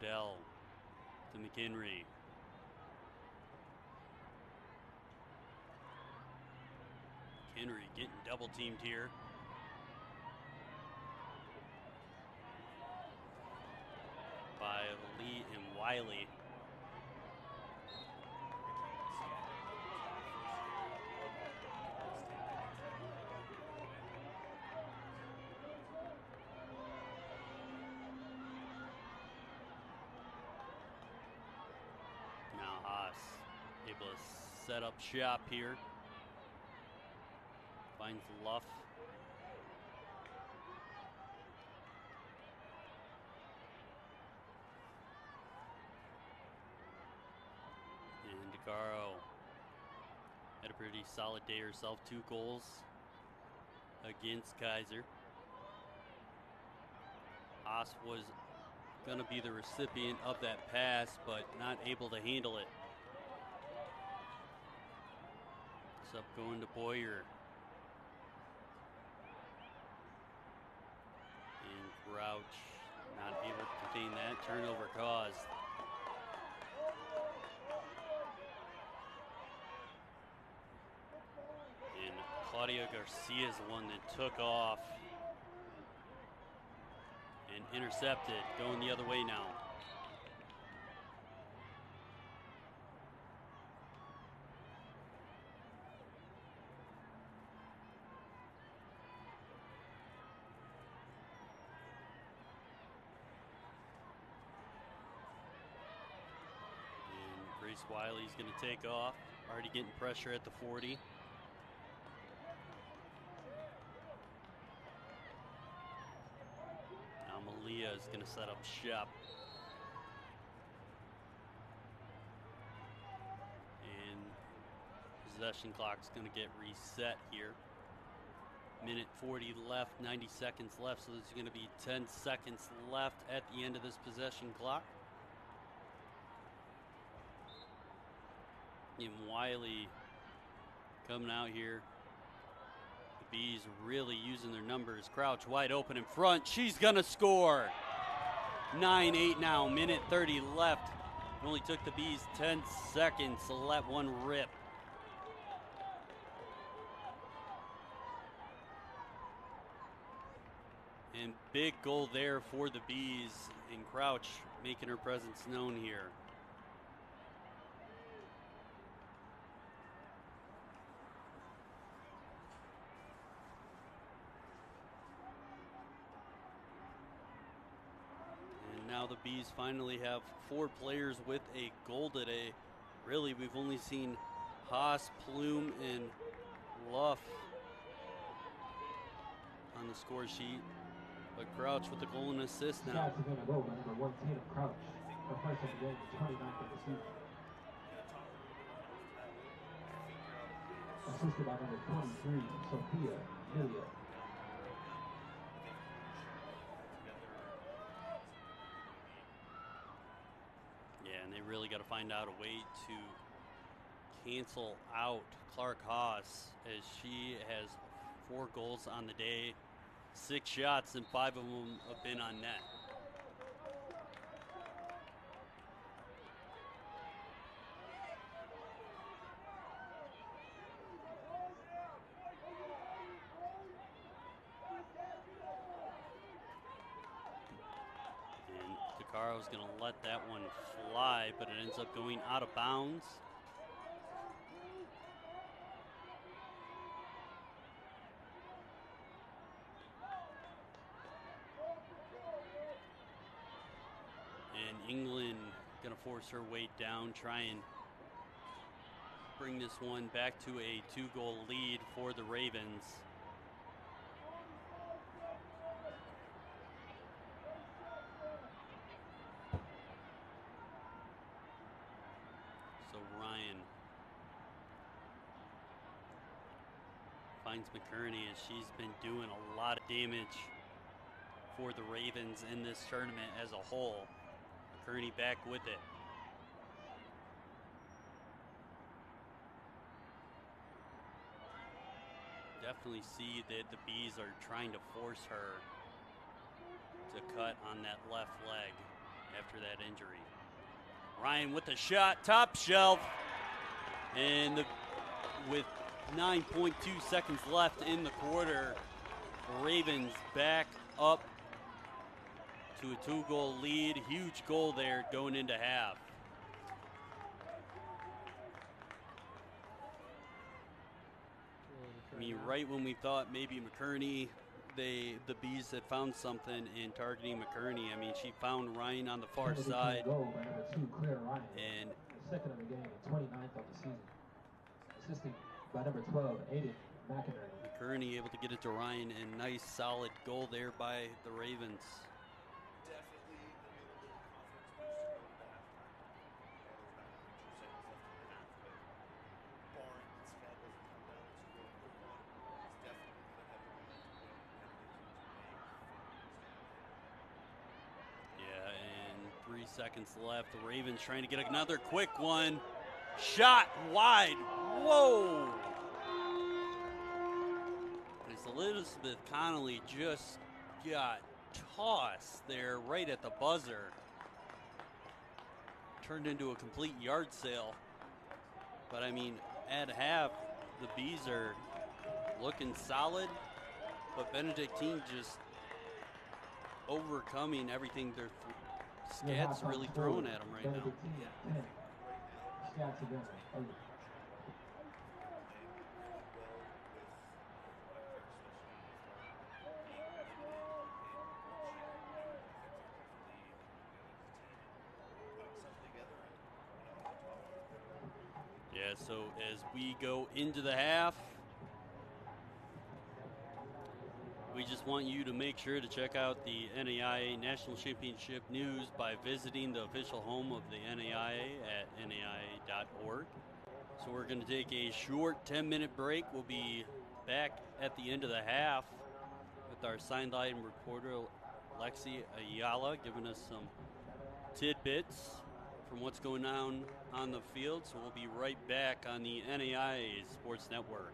Odell to McHenry. McHenry getting double teamed here. By Lee and Wiley. Able to set up shop here. Finds Luff. And DeCaro had a pretty solid day herself. 2 goals against Kaiser. Haas was going to be the recipient of that pass, but not able to handle it. Up going to Boyer. And Crouch not able to contain that. Turnover caused. And Claudia Garcia is the one that took off and intercepted. Going the other way now. Grace Wiley's going to take off, Already getting pressure at the 40. Now Malia is going to set up shop. And possession clock's going to get reset here. Minute 40 left, 90 seconds left, so there's going to be 10 seconds left at the end of this possession clock. And Wiley coming out here. The Bees really using their numbers. Crouch wide open in front. She's going to score. 9-8 now, minute 30 left. It only took the Bees 10 seconds to let one rip. And big goal there for the Bees, and Crouch making her presence known here. And now the Bees finally have 4 players with a goal today. Really, we've only seen Haas, Plume, and Luff on the score sheet. But Crouch with the goal and assist now. Scouts are going to go by number 1 Tatum Crouch. Her first of the game, the 29th of the season. Assisted by number 23, Sophia Milia. Yeah, and they really got to find out a way to cancel out Clark Haas, as she has 4 goals on the day. 6 shots, and 5 of them have been on net. And Takaro's going to let that one fly, but it ends up going out of bounds. England going to force her weight down, try and bring this one back to a 2-goal lead for the Ravens. So Ryan finds McCurney, as she's been doing a lot of damage for the Ravens in this tournament as a whole. McCurney back with it. Definitely see that the Bees are trying to force her to cut on that left leg after that injury. Ryan with the shot, top shelf, and with 9.2 seconds left in the quarter, Ravens back up to a 2-goal lead. Huge goal there going into half. I mean, right when we thought maybe McCurney, the Bees had found something in targeting McCurney. I mean, she found Ryan on the far side. Goal by number 2, Claire Ryan. And the second of the game, the 29th of the season. Assisted by number 12, Aiden McInerney. McCurney able to get it to Ryan, and nice solid goal there by the Ravens. Yeah, and 3 seconds left. The Ravens trying to get another quick one. Shot wide. Whoa! As Elizabeth Connolly just got tossed there right at the buzzer. Turned into a complete yard sale. But I mean, at half, the Bees are looking solid, but Benedictine just overcoming everything their SCAD's really throwing at them right now. SCAD's again. so as we go into the half, we just want you to make sure to check out the NAIA National Championship News by visiting the official home of the NAIA at naia.org. So we're going to take a short 10-minute break. We'll be back at the end of the half with our sideline reporter, Lexi Ayala, giving us some tidbits from what's going on the field. So we'll be right back on the NAIA Sports Network.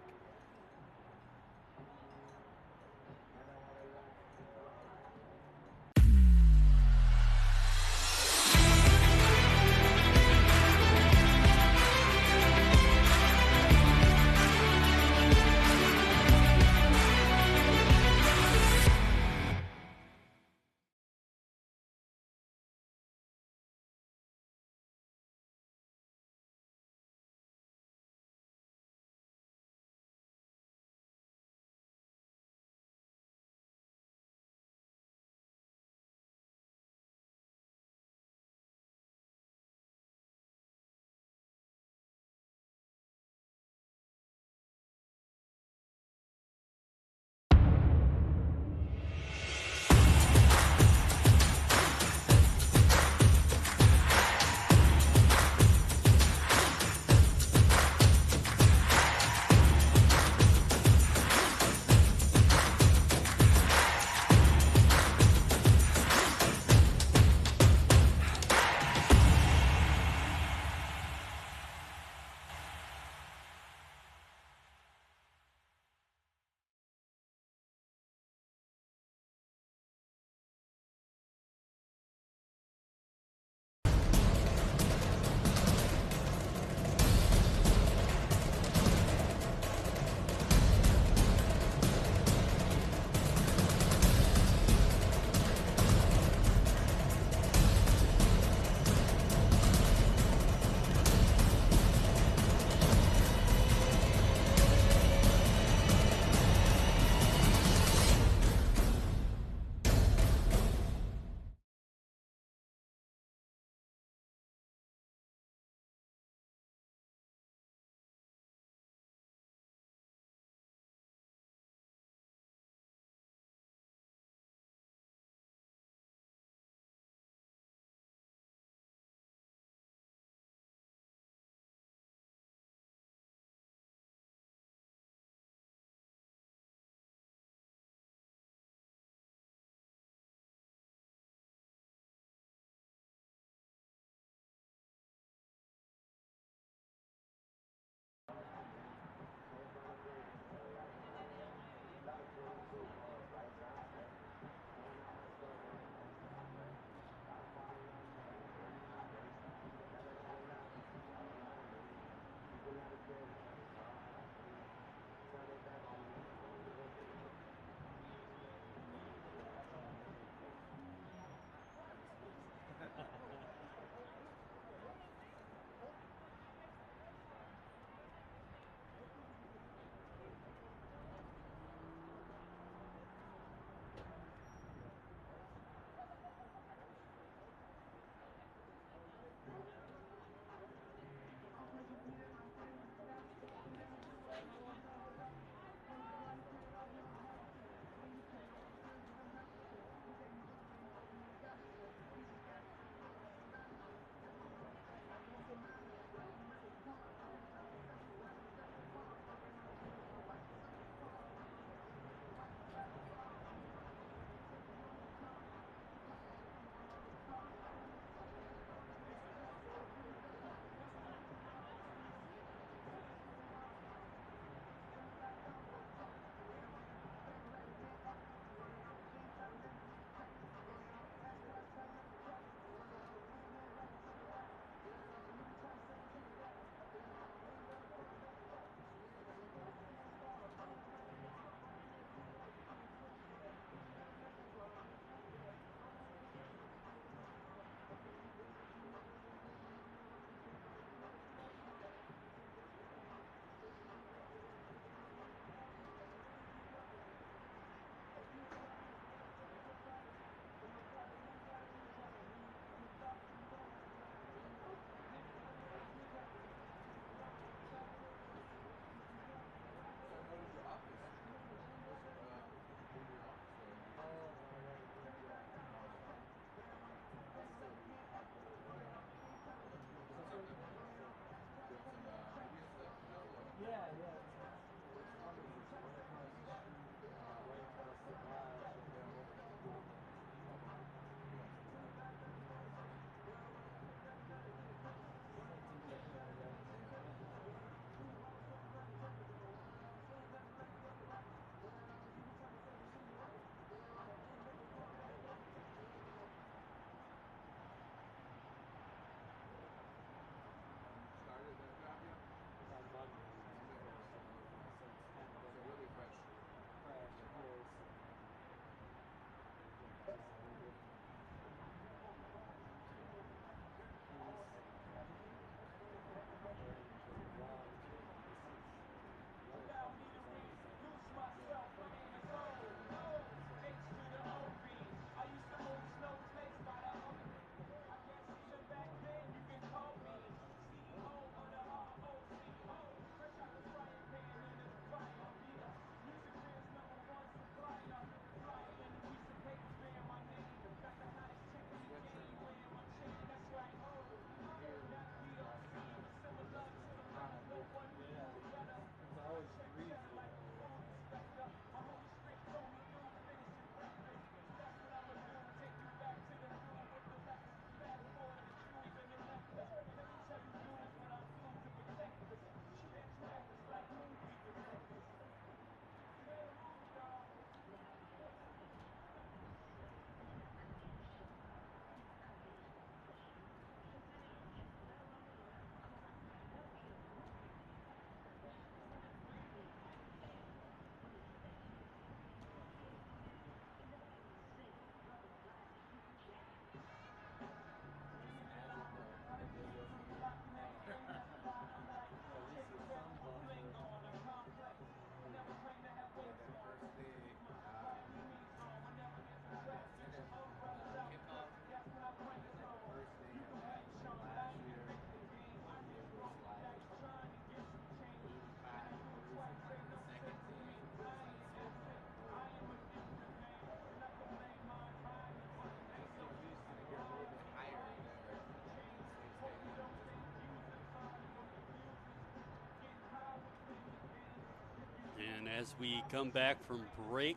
as we come back from break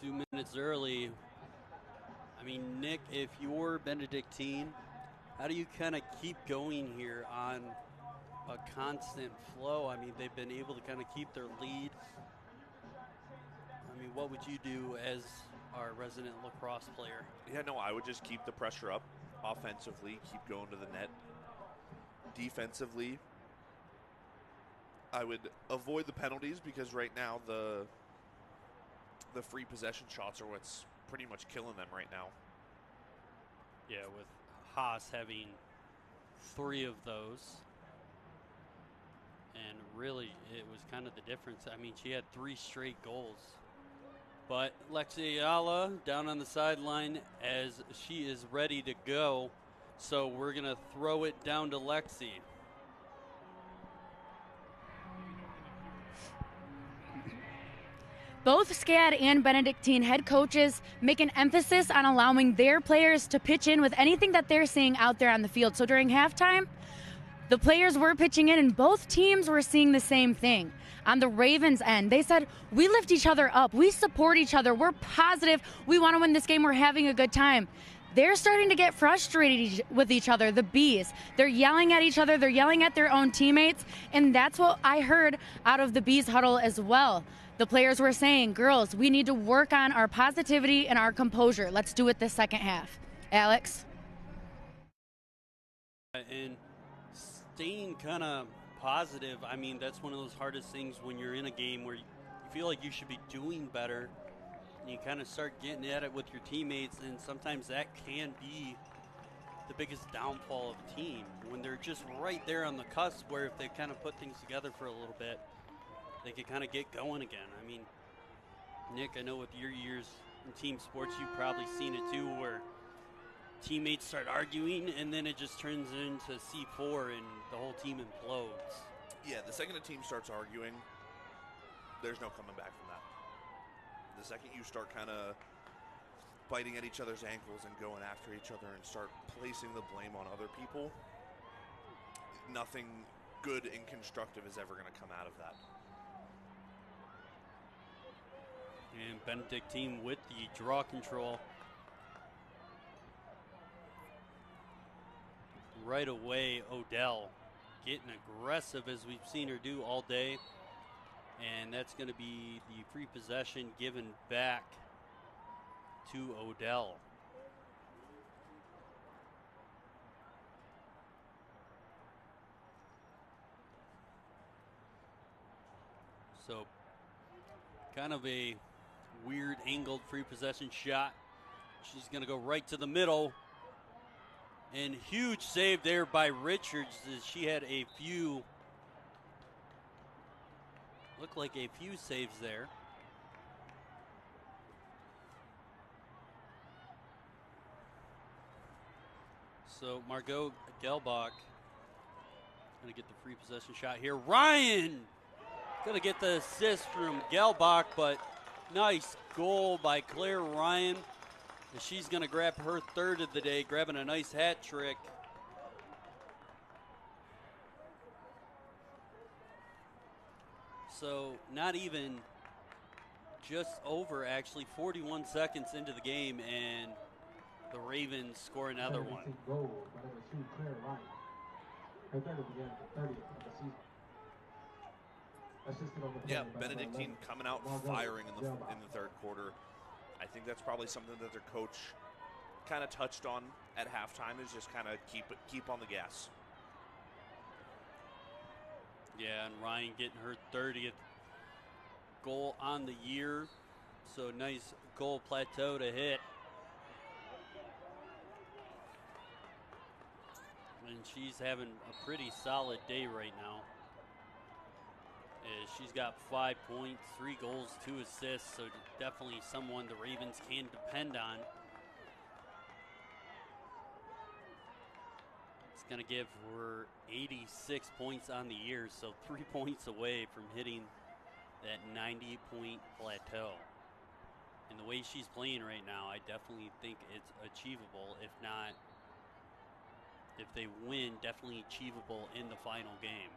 2 minutes early. I mean, Nick, if you're Benedictine, how do you kind of keep going here on a constant flow? I mean, they've been able to kind of keep their lead. I mean, what would you do as our resident lacrosse player? Yeah, no, I would just keep the pressure up offensively, keep going to the net. Defensively, I would avoid the penalties because right now the free possession shots are what's pretty much killing them right now. Yeah, with Haas having 3 of those. And really, it was kind of the difference. I mean, she had 3 straight goals. But Lexi Ayala down on the sideline as she is ready to go. So we're going to throw it down to Lexi. Both SCAD and Benedictine head coaches make an emphasis on allowing their players to pitch in with anything that they're seeing out there on the field. So during halftime, the players were pitching in, and both teams were seeing the same thing. On the Ravens' end, they said, we lift each other up. We support each other. We're positive. We want to win this game. We're having a good time. They're starting to get frustrated with each other, the Bees. They're yelling at each other. They're yelling at their own teammates. And that's what I heard out of the Bees huddle as well. The players were saying, girls, we need to work on our positivity and our composure. Let's do it this second half. Alex? And staying kind of positive, I mean, that's one of those hardest things when you're in a game where you feel like you should be doing better. And you kind of start getting at it with your teammates, and sometimes that can be the biggest downfall of a team when they're just right there on the cusp where if they kind of put things together for a little bit, they can kind of get going again. I mean, Nick, I know with your years in team sports, you've probably seen it too, where teammates start arguing and then it just turns into C4 and the whole team implodes. Yeah, the second a team starts arguing, there's no coming back from that. The second you start kind of biting at each other's ankles and going after each other and start placing the blame on other people, nothing good and constructive is ever going to come out of that. And Benedictine with the draw control. Right away, Odell getting aggressive as we've seen her do all day. And that's going to be the free possession given back to Odell. So kind of a weird angled free possession shot. She's going to go right to the middle. And huge save there by Richards as she had a few, looked like a few saves there. So Margot Gelbach going to get the free possession shot here. Ryan going to get the assist from Gelbach, but nice goal by Claire Ryan. And she's going to grab her 3rd of the day, grabbing a nice hat trick. So not even just over, actually, 41 seconds into the game, and the Ravens score another one. Goal by number 2, Claire Ryan. Her 3rd of the game, the 30th of the season. Assisted on the play by Benedictine coming out firing in the 3rd quarter. I think that's probably something that their coach kind of touched on at halftime, is just kind of keep on the gas. Yeah, and Ryan getting her 30th goal on the year. So nice goal plateau to hit. And she's having a pretty solid day right now. She's got 5 points, 3 goals, 2 assists, so definitely someone the Ravens can depend on. It's going to give her 86 points on the year, so 3 points away from hitting that 90-point plateau. And the way she's playing right now, I definitely think it's achievable. If not, if they win, definitely achievable in the final game.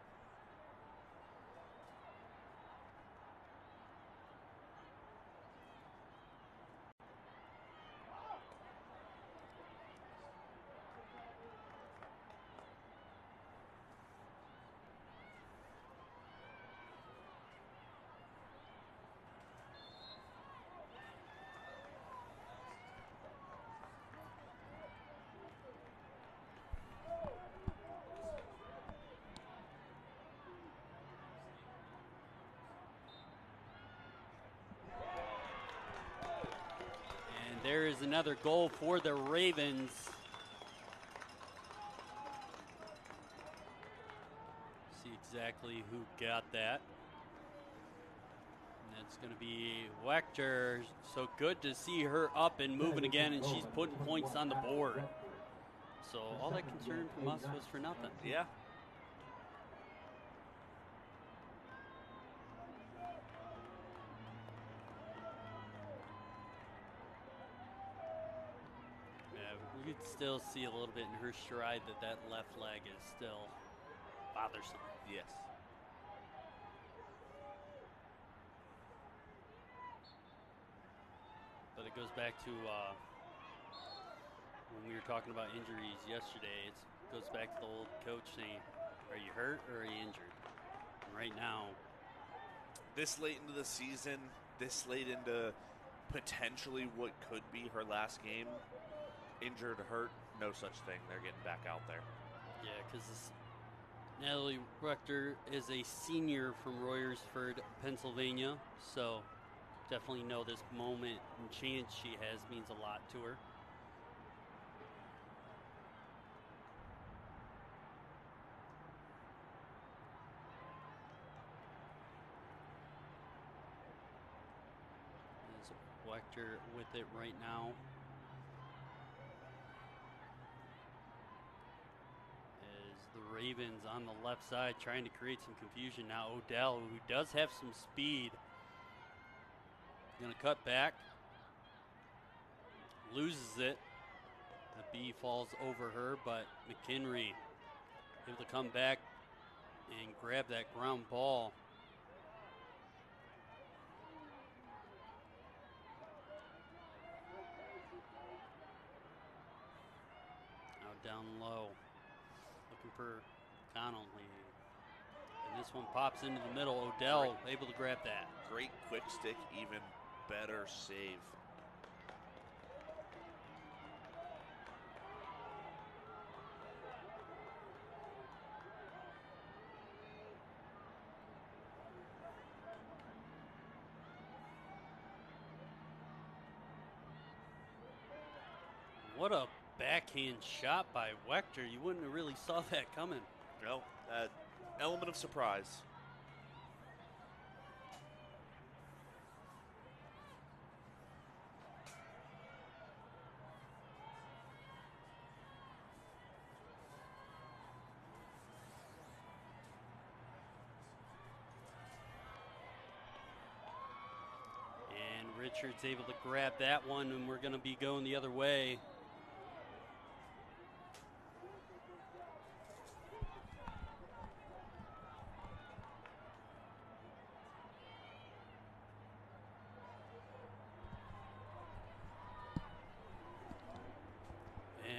there is another goal for the Ravens. See exactly who got that. And that's going to be Wechter. So good to see her up and moving again, and she's putting points on the board. So all that concern from us was for nothing. Yeah. You could still see a little bit in her stride that left leg is still bothersome. Yes. But it goes back to when we were talking about injuries yesterday. It goes back to the old coach saying, are you hurt or are you injured? And right now, this late into the season, this late into potentially what could be her last game, injured, hurt, no such thing. They're getting back out there. yeah, because Natalie Wechter is a senior from Royersford, Pennsylvania, so definitely know this moment and chance she has means a lot to her. Wechter with it right now. As the Ravens on the left side trying to create some confusion now. Odell, who does have some speed, going to cut back. Loses it. The B falls over her, but McHenry able to come back and grab that ground ball. Down low, looking for Connolly. And this one pops into the middle. Odell able to grab that. Great quick stick, even better save. What a backhand shot by Wechter. You wouldn't have really saw that coming. No, element of surprise. And Richards able to grab that one, and we're going to be going the other way.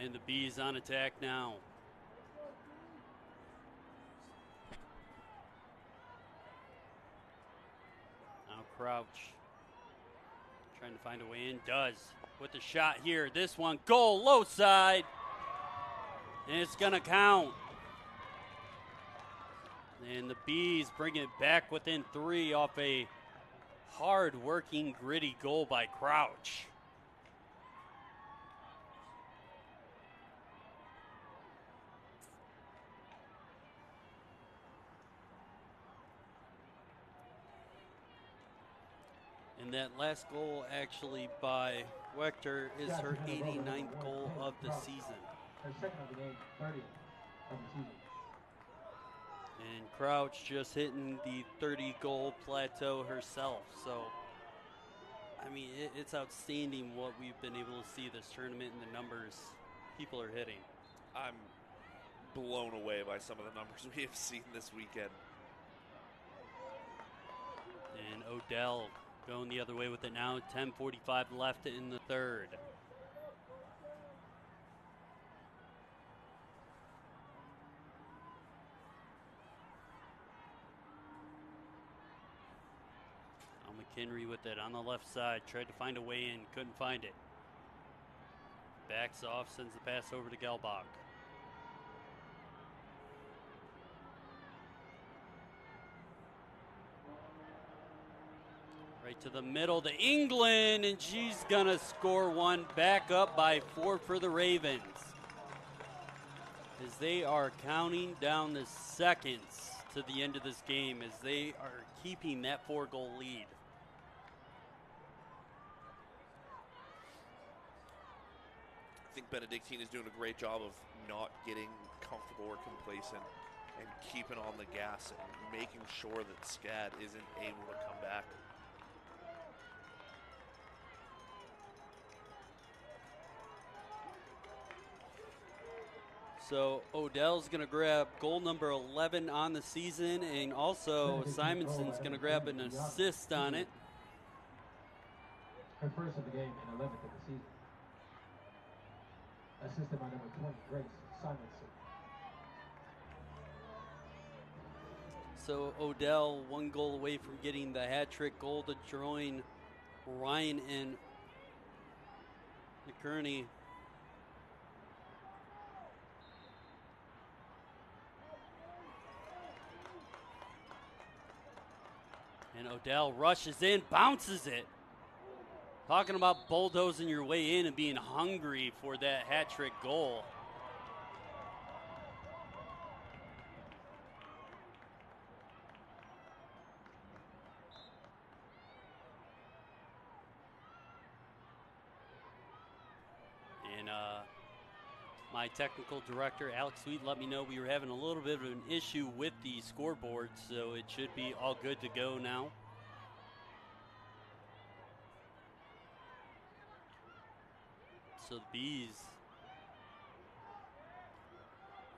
And the Bees on attack now. Now Crouch trying to find a way in. Does with the shot here. This one, goal, low side. And it's going to count. And the Bees bring it back within 3 off a hard-working, gritty goal by Crouch. And that last goal actually by Wechter is her 89th goal of the season. Her second of the game, 30th of the season. And Crouch just hitting the 30-goal plateau herself. So, I mean, it's outstanding what we've been able to see this tournament and the numbers people are hitting. I'm blown away by some of the numbers we have seen this weekend. And Odell going the other way with it now. 10:45 left in the third. Now McHenry with it on the left side. Tried to find a way in. Couldn't find it. Backs off. Sends the pass over to Gelbach. Right to the middle to England, and she's going to score one. Back up by 4 for the Ravens, as they are counting down the seconds to the end of this game, as they are keeping that 4-goal lead. I think Benedictine is doing a great job of not getting comfortable or complacent and keeping on the gas and making sure that SCAD isn't able to come back. So Odell's going to grab goal number 11 on the season, and also Simonson's going to grab an assist on it. Her first of the game and 11th of the season. Assisted by number 20, Grace Simonson. So Odell 1 goal away from getting the hat trick goal to join Ryan and McKerney. And Odell rushes in, bounces it. Talking about bulldozing your way in and being hungry for that hat trick goal. And my technical director, Alex Sweet, let me know we were having a little bit of an issue with the scoreboard, so it should be all good to go now. So the Bees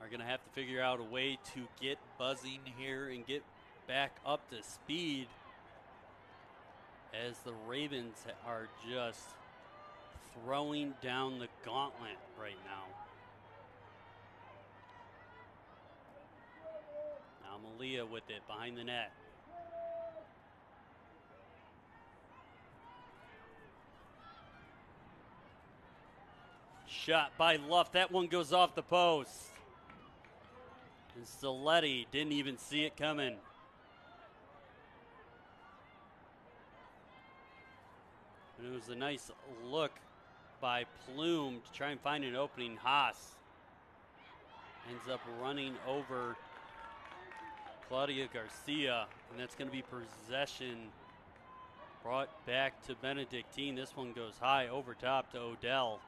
are going to have to figure out a way to get buzzing here and get back up to speed, as the Ravens are just throwing down the gauntlet right now. Now Malia with it behind the net. Shot by Luff. That one goes off the post. And Stiletti didn't even see it coming. And it was a nice look by Plume to try and find an opening. Haas ends up running over Claudia Garcia, and that's going to be possession brought back to Benedictine. This one goes high over top to Odell.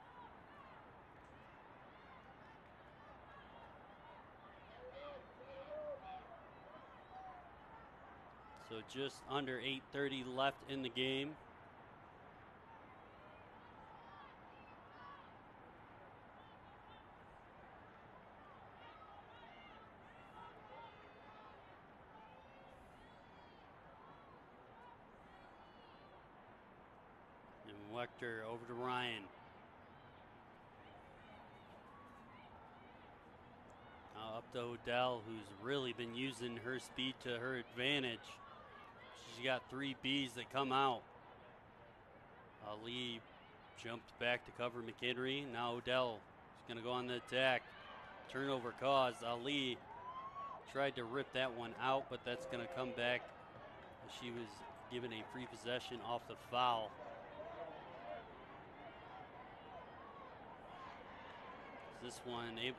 So just under 8:30 left in the game. And Wechter over to Ryan. Now up to Odell, who's really been using her speed to her advantage. She's got 3 Bs that come out. Ali jumped back to cover McHenry. Now Odell is going to go on the attack. Turnover caused. Ali tried to rip that one out, but that's going to come back. She was given a free possession off the foul. This one be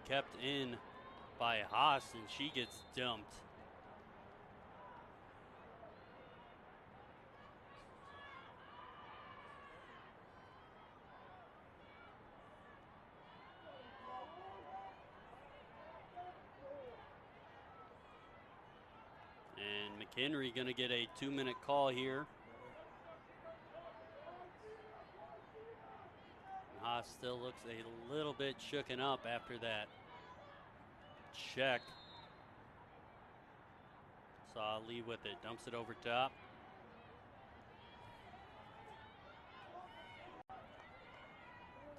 kept in by Haas, and she gets dumped. McHenry going to get a 2-minute call here. And Haas still looks a little bit shooken up after that check. Saw Lee with it, dumps it over top.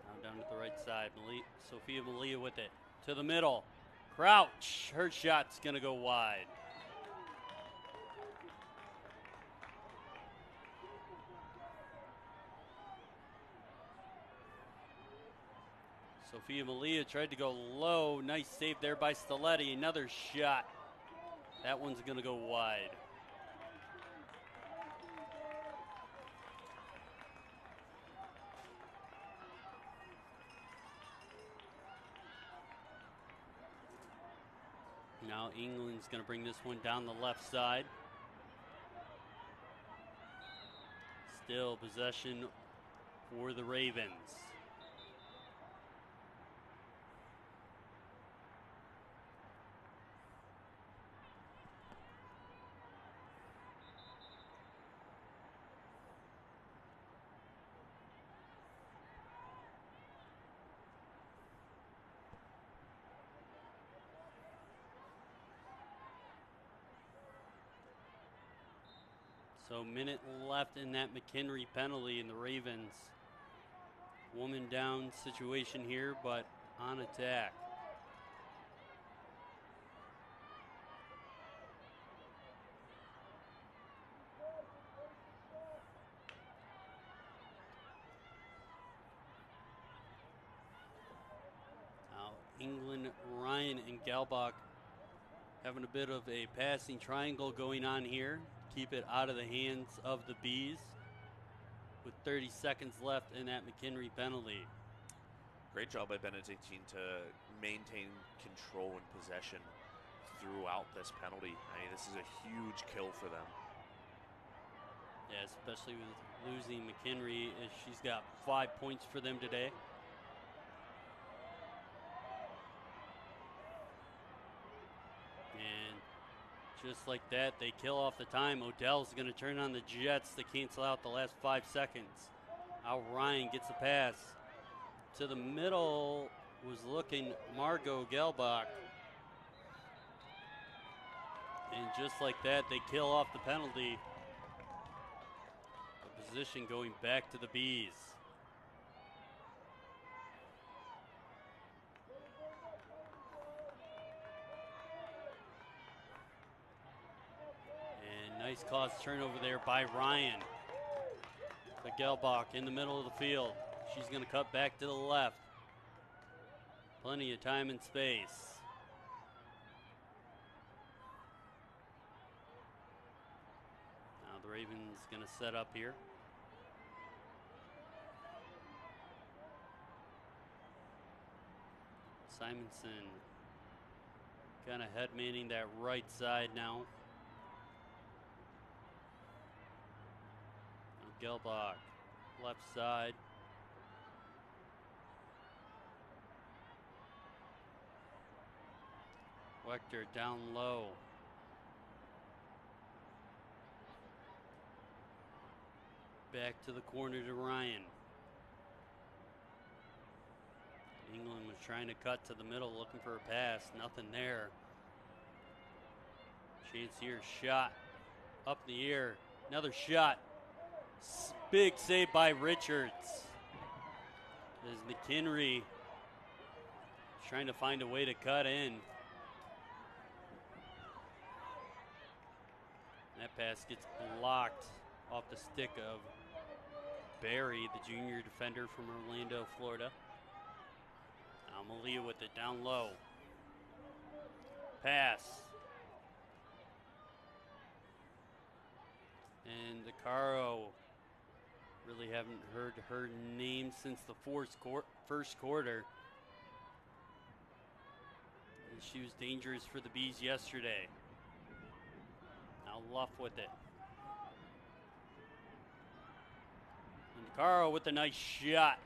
Now down to the right side, Sophia Malia with it to the middle. Crouch, her shot's going to go wide. Sophia Malia tried to go low. Nice save there by Stiletti. Another shot. That one's going to go wide. Now England's going to bring this one down the left side. Still possession for the Ravens. So minute left in that McHenry penalty, and the Ravens woman down situation here, but on attack. Now England, Ryan, and Galbach having a bit of a passing triangle going on here. Keep it out of the hands of the Bees with 30 seconds left in that McHenry penalty. Great job by Benedictine to maintain control and possession throughout this penalty. I mean, this is a huge kill for them. Yeah, especially with losing McHenry. She's got 5 points for them today. And just like that, they kill off the time. Odell's going to turn on the Jets to cancel out the last 5 seconds. Now Ryan gets a pass. To the middle was looking Margot Gelbach. And just like that, they kill off the penalty. The position going back to the Bees. And nice cause turnover there by Ryan. To Gelbach in the middle of the field. She's going to cut back to the left. Plenty of time and space. Now the Ravens going to set up here. Simonson kind of head manning that right side now. Gelbach, left side. Wechter down low. Back to the corner to Ryan. England was trying to cut to the middle, looking for a pass. Nothing there. Chance here, shot. Up in the air. Another shot. Big save by Richards. As McHenry trying to find a way to cut in. That pass gets blocked off the stick of Barry, the junior defender from Orlando, Florida. Now Malia with it down low. Pass. And DeCaro, really haven't heard her name since the first quarter. And she was dangerous for the Bees yesterday. Now Luff with it. And DeCaro with a nice shot.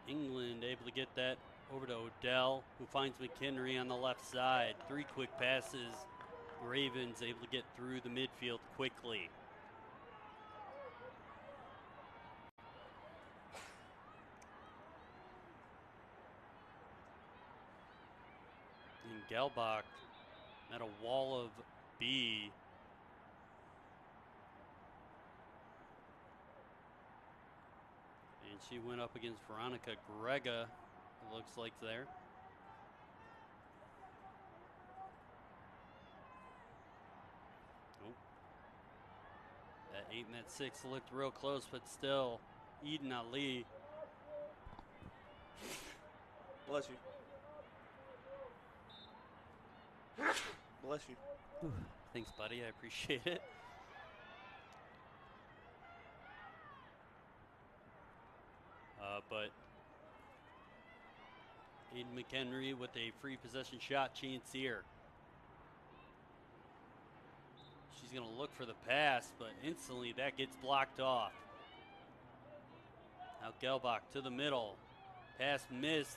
England able to get that over to Odell, who finds McHenry on the left side. 3 quick passes. Ravens able to get through the midfield quickly. And Gelbach at a wall of B. And she went up against Veronica Grega, it looks like there. Nope. That 8 and that 6 looked real close, but still, Eden Ali. Bless you. Bless you. Whew. Thanks, buddy. I appreciate it. But Aiden McHenry with a free possession shot chance here. She's going to look for the pass, but instantly that gets blocked off. Now Gelbach to the middle. Pass missed.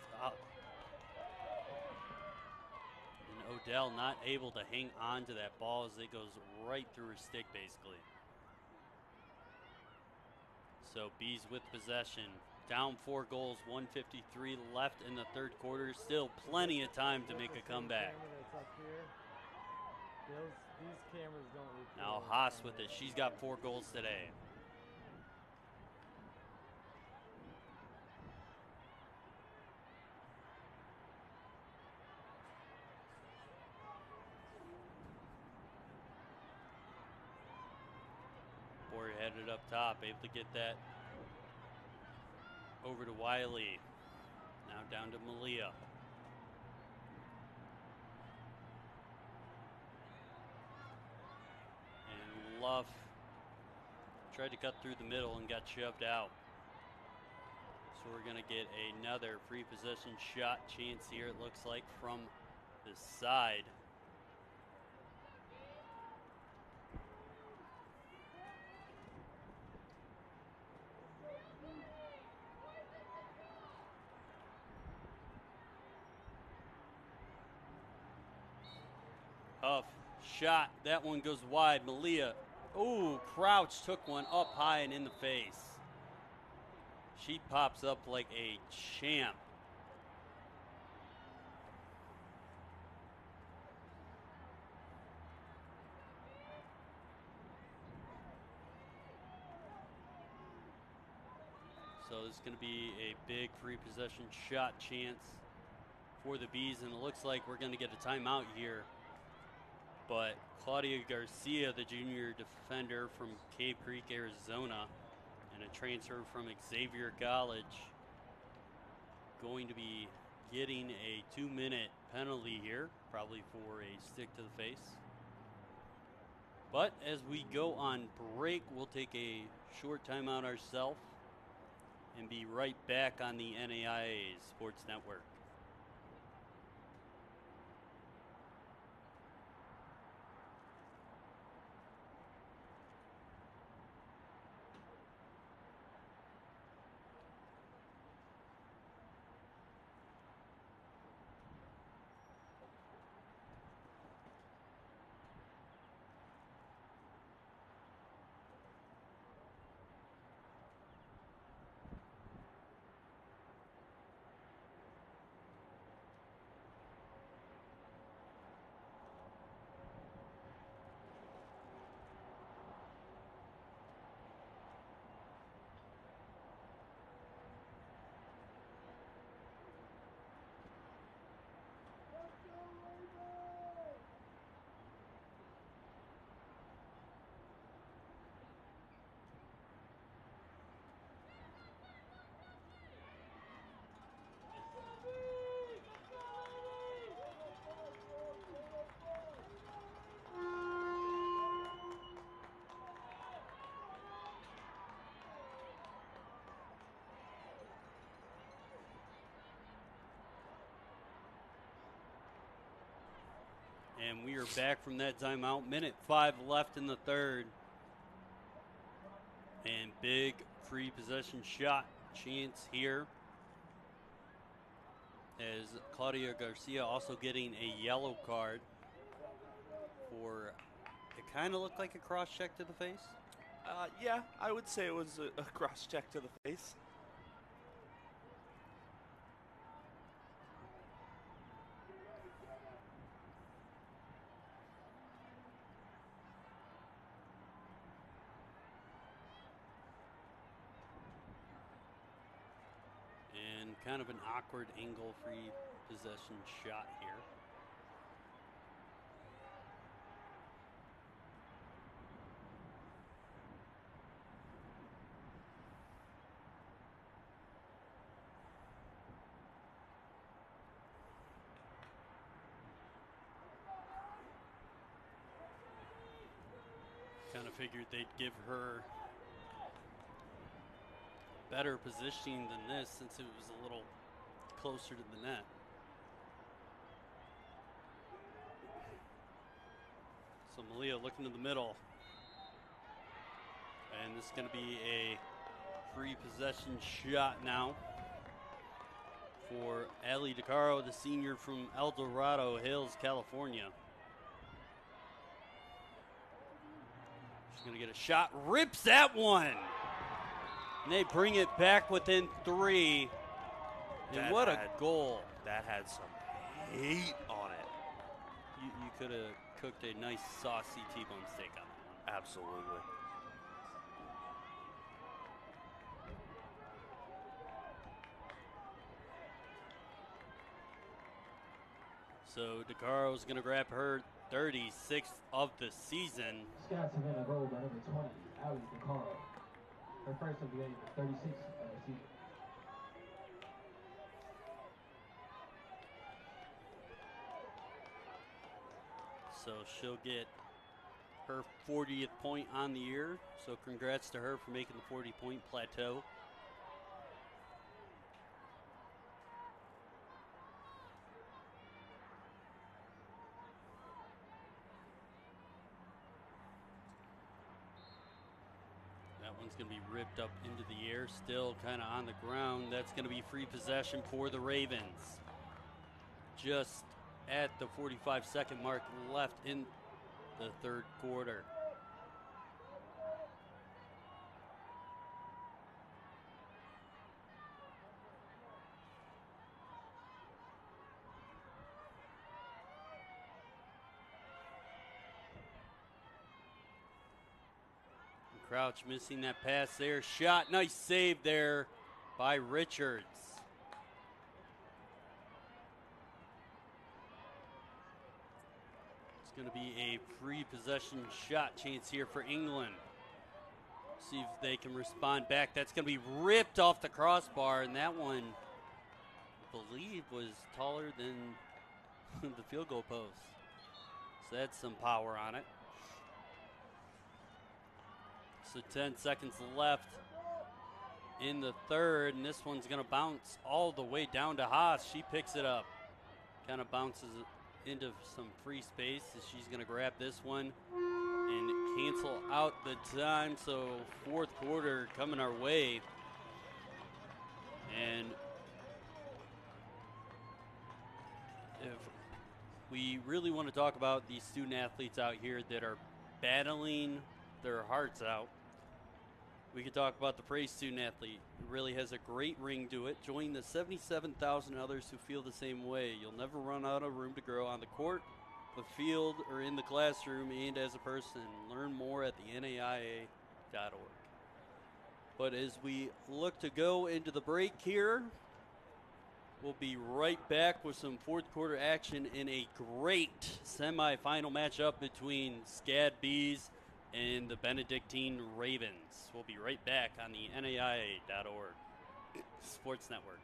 And Odell not able to hang on to that ball as it goes right through her stick, basically. So Bees with possession. Down 4 goals, 1:53 left in the third quarter. Still plenty of time to make a comeback. These cameras don't record. Now Haas with it. She's got 4 goals today. Boyer headed up top, able to get that over to Wiley. Now down to Malia. And Luff tried to cut through the middle and got shoved out. So we're going to get another free possession shot chance here, it looks like, from the side. Huff, shot. That one goes wide. Malia. Ooh, Crouch took one up high and in the face. She pops up like a champ. So this is going to be a big free possession shot chance for the Bees, and it looks like we're going to get a timeout here. But Claudia Garcia, the junior defender from Cave Creek, Arizona, and a transfer from Xavier College, going to be getting a 2-minute penalty here, probably for a stick to the face. But as we go on break, we'll take a short timeout ourselves and be right back on the NAIA Sports Network. And we are back from that timeout. Minute 5 left in the third. And big free possession shot chance here, as Claudia Garcia also getting a yellow card for, it kind of looked like a cross check to the face. Yeah, I would say it was a cross check to the face. And kind of an awkward angle free possession shot here. figured they'd give her better positioning than this since it was a little closer to the net. So Malia looking to the middle. And this is going to be a free possession shot now for Allie DeCaro, the senior from El Dorado Hills, California. She's going to get a shot, rips that one. And they bring it back within 3. And what a goal. That had some heat on it. You could have cooked a nice saucy T-bone steak on that one. Absolutely. So DeCaro's going to grab her 36th of the season. SCAD Savannah goal by number 20, Allie DeCaro. Her first of the game, 36th of the season. So she'll get her 40th point on the year. So congrats to her for making the 40-point plateau. That one's going to be ripped up into the air, still kind of on the ground. That's going to be free possession for the Ravens. Just at the 45-second mark left in the third quarter. Crouch missing that pass there. Shot, nice save there by Richards. It's going to be a free possession shot chance here for England. See if they can respond back. That's going to be ripped off the crossbar, and that one, I believe, was taller than the field goal post. So that's some power on it. So 10 seconds left in the third, and this one's going to bounce all the way down to Haas. She picks it up, kind of bounces into some free space. She's going to grab this one and cancel out the time. So fourth quarter coming our way. And if we really want to talk about these student athletes out here that are battling their hearts out, we could talk about the Praise student athlete. It really has a great ring to it. Join the 77,000 others who feel the same way. You'll never run out of room to grow on the court, the field, or in the classroom, and as a person. Learn more at the NAIA.org. But as we look to go into the break here, we'll be right back with some fourth quarter action in a great semifinal matchup between SCAD Bees and the Benedictine Ravens. We'll be right back on the NAIA.org Sports Network.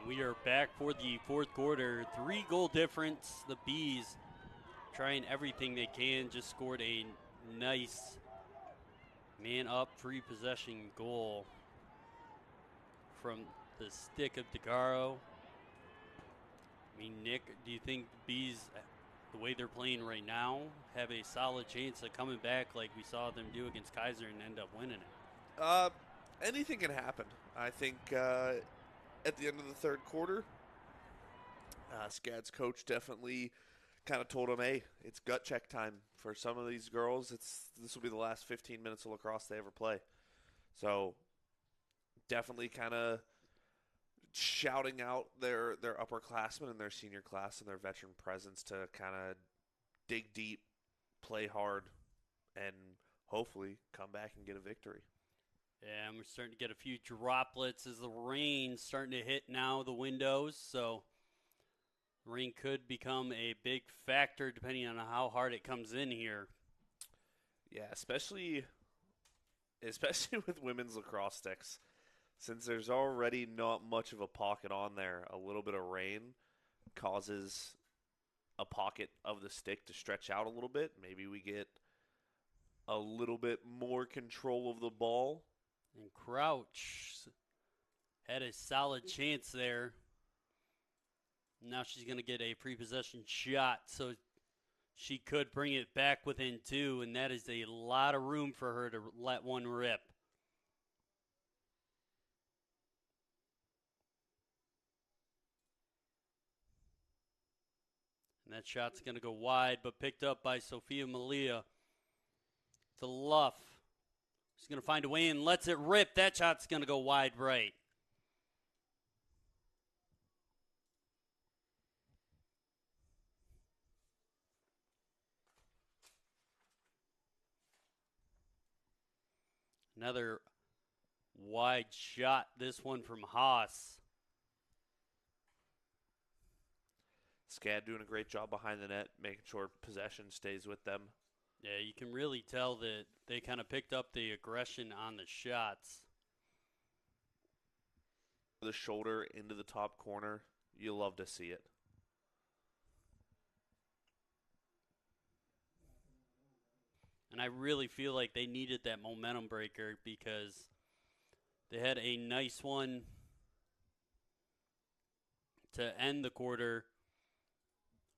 And we are back for the fourth quarter. 3-goal difference. The Bees trying everything they can. Just scored a nice man-up free possession goal from the stick of DeGaro. I mean, Nick, do you think the Bees, the way they're playing right now, have a solid chance of coming back like we saw them do against Kaiser and end up winning it? Anything can happen. I think at the end of the third quarter, SCAD's coach definitely kind of told them, hey, it's gut check time for some of these girls. This will be the last 15 minutes of lacrosse they ever play. So definitely kind of shouting out their upperclassmen and their senior class and their veteran presence to kind of dig deep, play hard, and hopefully come back and get a victory. Yeah, and we're starting to get a few droplets as the rain's starting to hit now the windows. So rain could become a big factor depending on how hard it comes in here. Yeah, especially with women's lacrosse sticks. Since there's already not much of a pocket on there, a little bit of rain causes a pocket of the stick to stretch out a little bit. Maybe we get a little bit more control of the ball. And Crouch had a solid chance there. Now she's going to get a pre-possession shot, so she could bring it back within 2, and that is a lot of room for her to let one rip. And that shot's going to go wide, but picked up by Sophia Malia to Luff. She's going to find a way in, lets it rip. That shot's going to go wide right. Another wide shot, this one from Haas. SCAD doing a great job behind the net, making sure possession stays with them. Yeah, you can really tell that they kind of picked up the aggression on the shots. The shoulder into the top corner, you love to see it. And I really feel like they needed that momentum breaker because they had a nice one to end the quarter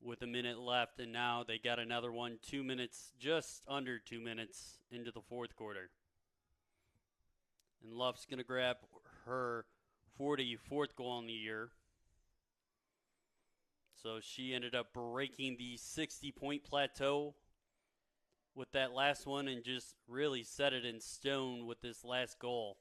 with a minute left, and now they got another one 2 minutes, just under 2 minutes into the fourth quarter. And Luff's going to grab her 44th goal in the year. So she ended up breaking the 60-point plateau with that last one and just really set it in stone with this last goal.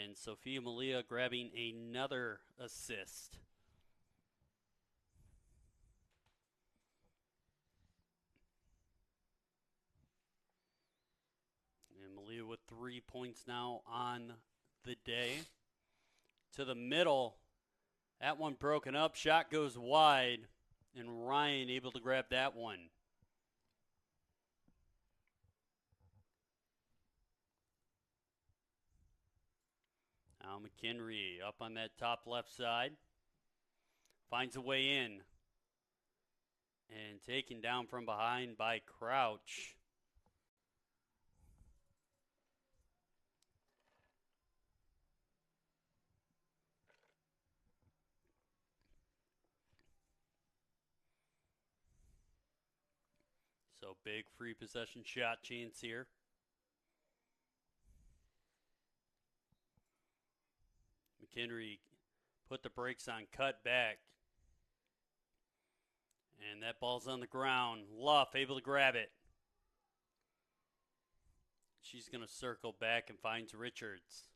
And Sophia Malia grabbing another assist. And Malia with 3 points now on the day. To the middle. That one broken up. Shot goes wide. And Ryan able to grab that one. Now McHenry up on that top left side. Finds a way in. And taken down from behind by Crouch. So big free possession shot chance here. McHenry put the brakes on, cut back. And that ball's on the ground. Luff able to grab it. She's going to circle back and finds Richards.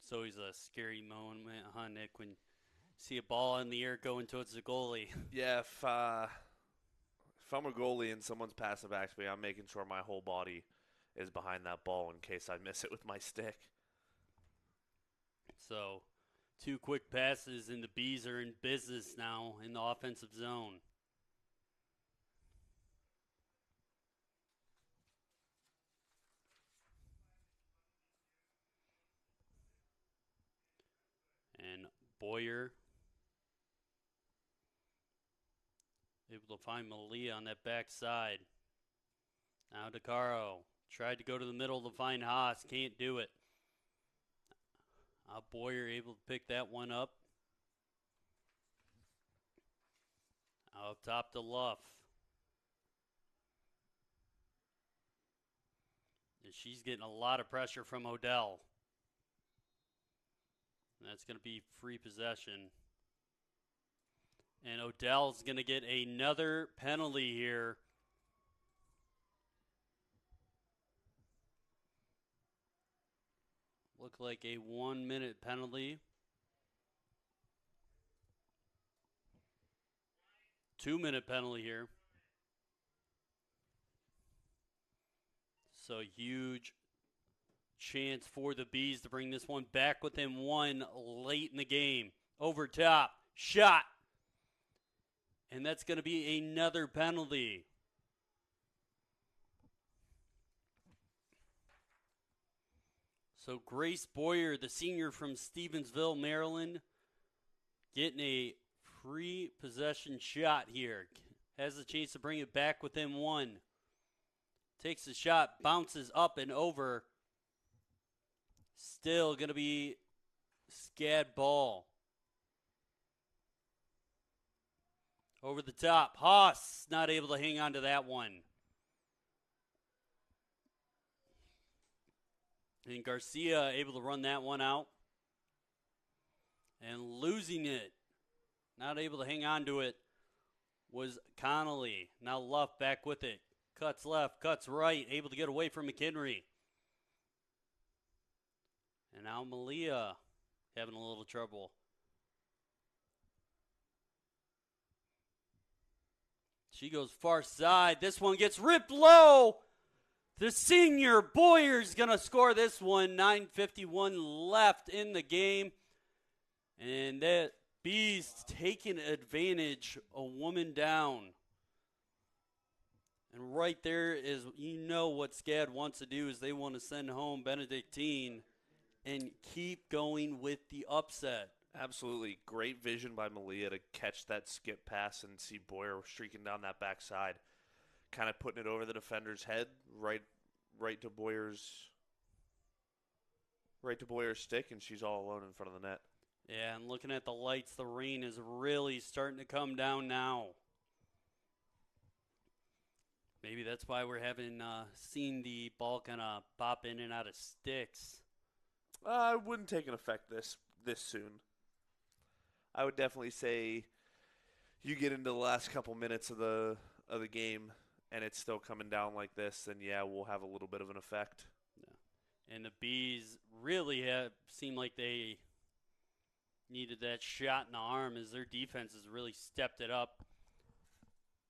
It's always a scary moment, huh, Nick, when you see a ball in the air going towards the goalie. Yeah, if I'm a goalie and someone's passing back to me, I'm making sure my whole body is behind that ball in case I miss it with my stick. So 2 quick passes, and the Bees are in business now in the offensive zone. And Boyer able to find Malia on that backside. Now DeCaro tried to go to the middle to find Haas. Can't do it. Boyer able to pick that one up. Up top to Luff. And she's getting a lot of pressure from Odell. And that's going to be free possession. And Odell's going to get another penalty here. Look like a 1-minute penalty. 2-minute penalty here. So huge chance for the Bees to bring this one back within 1 late in the game. Over top. Shot. And that's going to be another penalty. So Grace Boyer, the senior from Stevensville, Maryland, getting a free possession shot here. Has a chance to bring it back within 1. Takes the shot, bounces up and over. Still going to be SCAD ball. Over the top. Haas not able to hang on to that one. And Garcia able to run that one out. And losing it, not able to hang on to it, was Connolly. Now Luff back with it. Cuts left, cuts right, able to get away from McHenry. And now Malia having a little trouble. She goes far side. This one gets ripped low. The senior Boyer's going to score this one. 9:51 left in the game. And that Bees taking advantage, a woman down. And right there is, you know what SCAD wants to do is they want to send home Benedictine and keep going with the upset. Absolutely. Great vision by Malia to catch that skip pass and see Boyer streaking down that backside. Kind of putting it over the defender's head, right to Boyer's stick, and she's all alone in front of the net. Yeah, and looking at the lights, the rain is really starting to come down now. Maybe that's why we're having seen the ball kind of pop in and out of sticks. It wouldn't take an effect this soon. I would definitely say you get into the last couple minutes of the game and it's still coming down like this, then yeah, we'll have a little bit of an effect. Yeah. And the Bees really have seemed like they needed that shot in the arm as their defense has really stepped it up.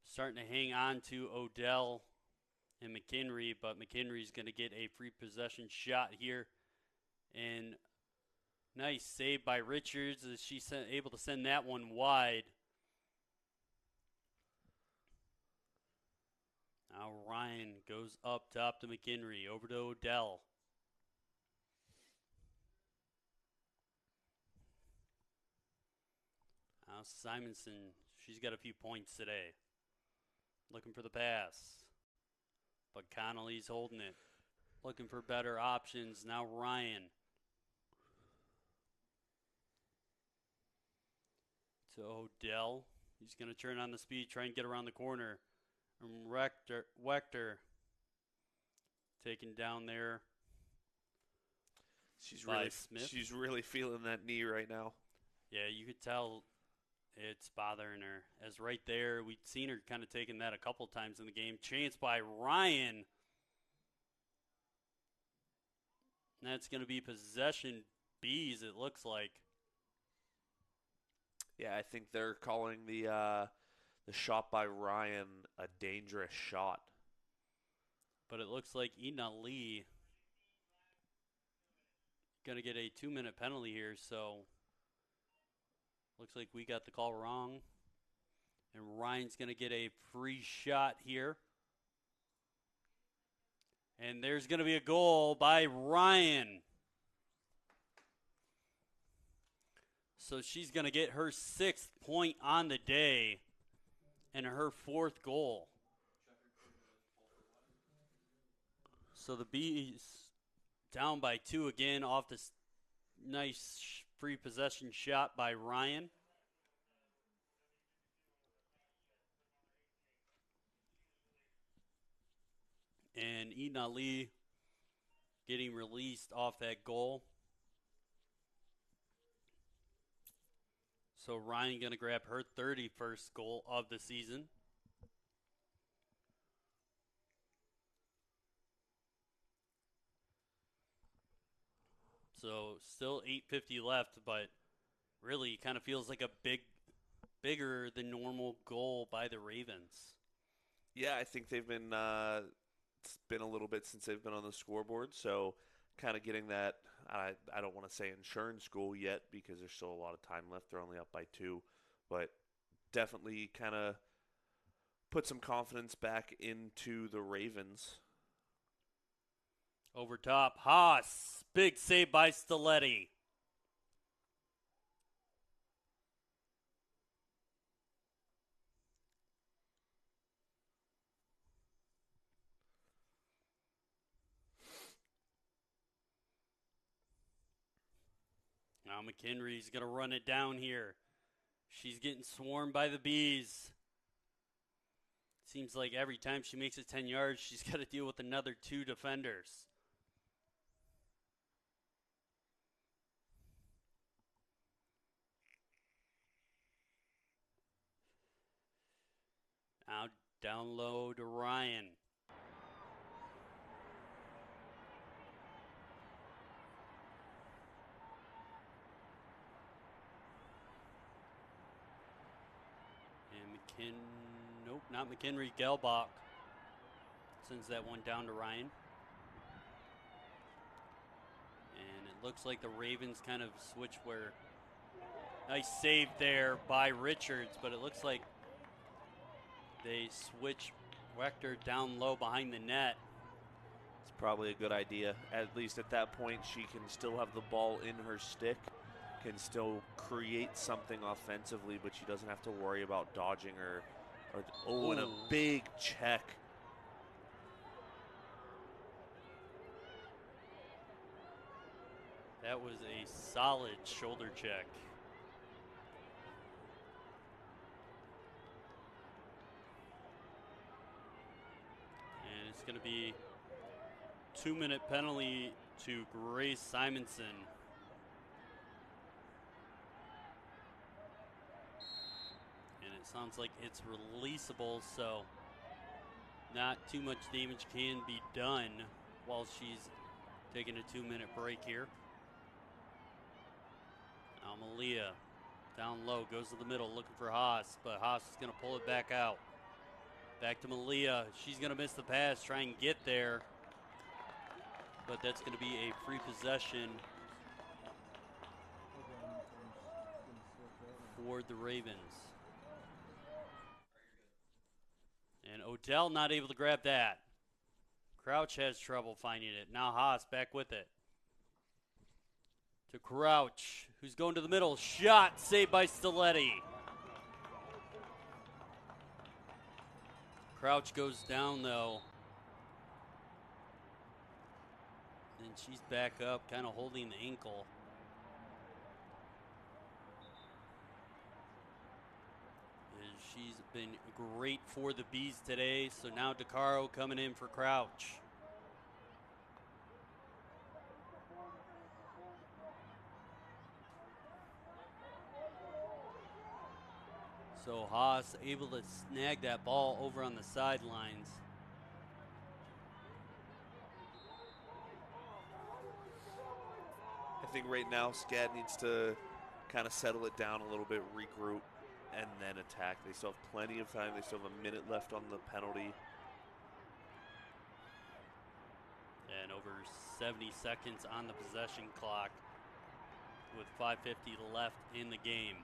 Starting to hang on to Odell and McHenry, but McHenry's going to get a free possession shot here. And nice save by Richards as she's able to send that one wide. Now Ryan goes up top to McHenry, over to Odell. Now Simonson, she's got a few points today. Looking for the pass. But Connolly's holding it. Looking for better options. Now Ryan. To Odell. He's going to turn on the speed, try and get around the corner. And Wechter taken down there. She's really feeling that knee right now. Yeah, you could tell it's bothering her. As right there, we'd seen her kind of taking that a couple times in the game. Chance by Ryan. And that's going to be possession Bees, it looks like. Yeah, I think they're calling the shot by Ryan a dangerous shot. But it looks like Ina Lee going to get a 2-minute penalty here, so Looks like we got the call wrong. And Ryan's going to get a free shot here. And there's going to be a goal by Ryan. So she's going to get her 6th point on the day and her 4th goal. So the Bees down by 2 again off this nice free possession shot by Ryan. And Eden Ali getting released off that goal. So Ryan going to grab her 31st goal of the season. So still 8:50 left, but really kind of feels like a bigger than normal goal by the Ravens. Yeah, I think they've been it's been a little bit since they've been on the scoreboard, so kind of getting that, I don't want to say insurance goal yet because there's still a lot of time left. They're only up by 2, but definitely kind of put some confidence back into the Ravens. Over top, Haas, big save by Stiletti. Now McHenry's going to run it down here. She's getting swarmed by the Bees. Seems like every time she makes it 10 yards, she's got to deal with another 2 defenders. Now down low to Ryan. And nope, not McHenry. Gelbach sends that one down to Ryan. And it looks like the Ravens kind of switch where, nice save there by Richards, but it looks like they switch Wechter down low behind the net. It's probably a good idea. At least at that point, she can still have the ball in her stick, can still create something offensively, but she doesn't have to worry about dodging and a big check. That was a solid shoulder check. And it's going to be 2-minute penalty to Grace Simonson. And it sounds like it's releasable, so not too much damage can be done while she's taking a 2-minute break here. Now Malia down low, goes to the middle looking for Haas, but Haas is going to pull it back out. Back to Malia. She's going to miss the pass, try and get there. But that's going to be a free possession for the Ravens. And Odell not able to grab that. Crouch has trouble finding it. Now Haas back with it. To Crouch, who's going to the middle. Shot saved by Stiletti. Crouch goes down though. And she's back up, kind of holding the ankle. And she's been great for the Bees today. So now DeCaro coming in for Crouch. So Haas able to snag that ball over on the sidelines. I think right now SCAD needs to kind of settle it down a little bit, regroup, and then attack. They still have plenty of time. They still have a minute left on the penalty. And over 70 seconds on the possession clock with 5:50 left in the game.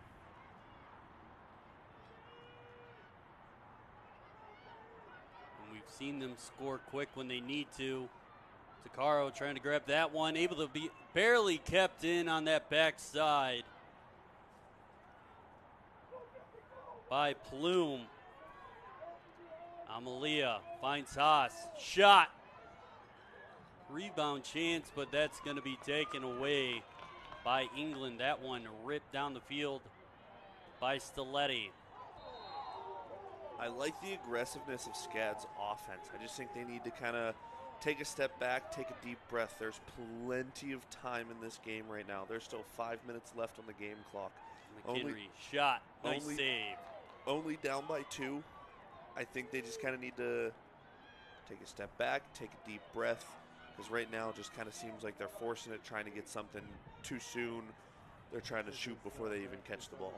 seen them score quick when they need to. Takaro trying to grab that one, able to be barely kept in on that backside by Plume. Amalia finds Haas. Shot. Rebound chance, but that's going to be taken away by England. That one ripped down the field by Stiletti. I like the aggressiveness of SCAD's offense. I just think they need to kind of take a step back, take a deep breath. There's plenty of time in this game right now. There's still 5 minutes left on the game clock. McHenry shot. Nice save. Only down by 2. I think they just kind of need to take a step back, take a deep breath, because right now it just kind of seems like they're forcing it, trying to get something too soon. They're trying to shoot before they even catch the ball.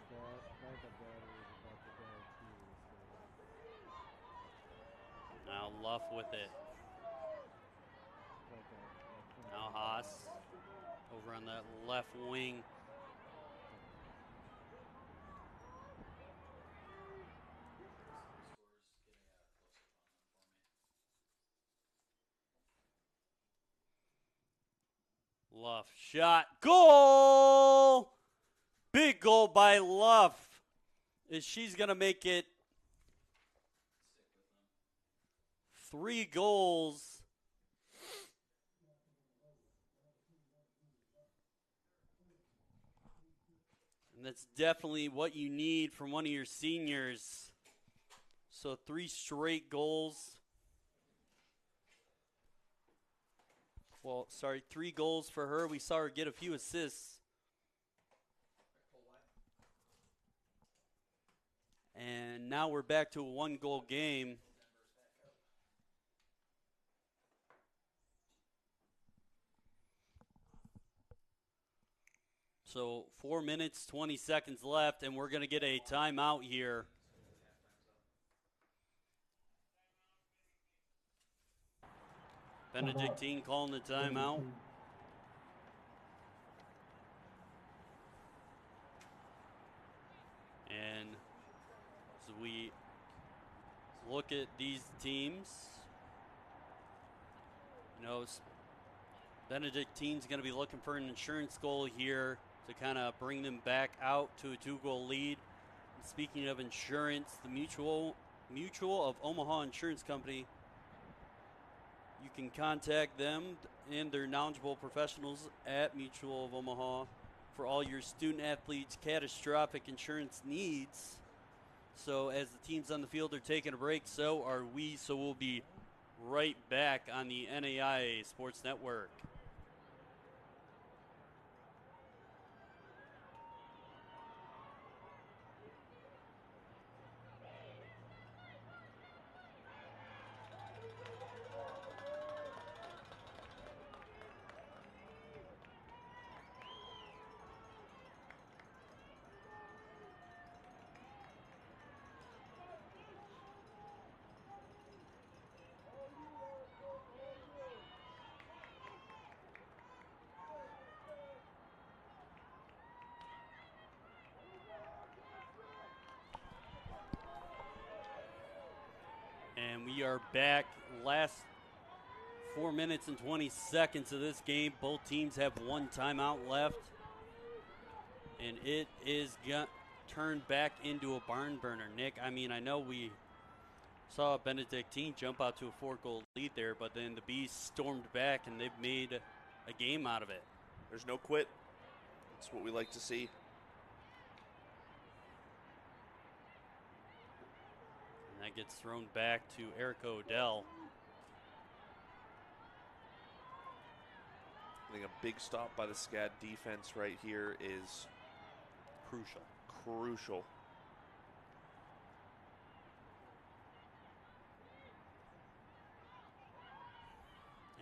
Now Luff with it. Now Haas over on that left wing. Luff shot. Goal! Big goal by Luff. She's going to make it 3 goals. And that's definitely what you need from one of your seniors. So 3 straight goals. Well, sorry, 3 goals for her. We saw her get a few assists. And now we're back to a 1-goal game. So 4 minutes, 20 seconds left, and we're going to get a timeout here. Benedictine calling the timeout. And as we look at these teams, you know, Benedictine's going to be looking for an insurance goal here to kind of bring them back out to a 2-goal lead. And speaking of insurance, the Mutual of Omaha Insurance Company, you can contact them and their knowledgeable professionals at Mutual of Omaha for all your student athletes' catastrophic insurance needs. So as the teams on the field are taking a break, so are we. So we'll be right back on the NAIA Sports Network. And we are back. Last 4 minutes and 20 seconds of this game. Both teams have 1 timeout left. And it is turned back into a barn burner. Nick, I mean, I know we saw Benedictine jump out to a 4-goal lead there, but then the Bees stormed back and they've made a game out of it. There's no quit. That's what we like to see. And that gets thrown back to Erica Odell. I think a big stop by the SCAD defense right here is crucial.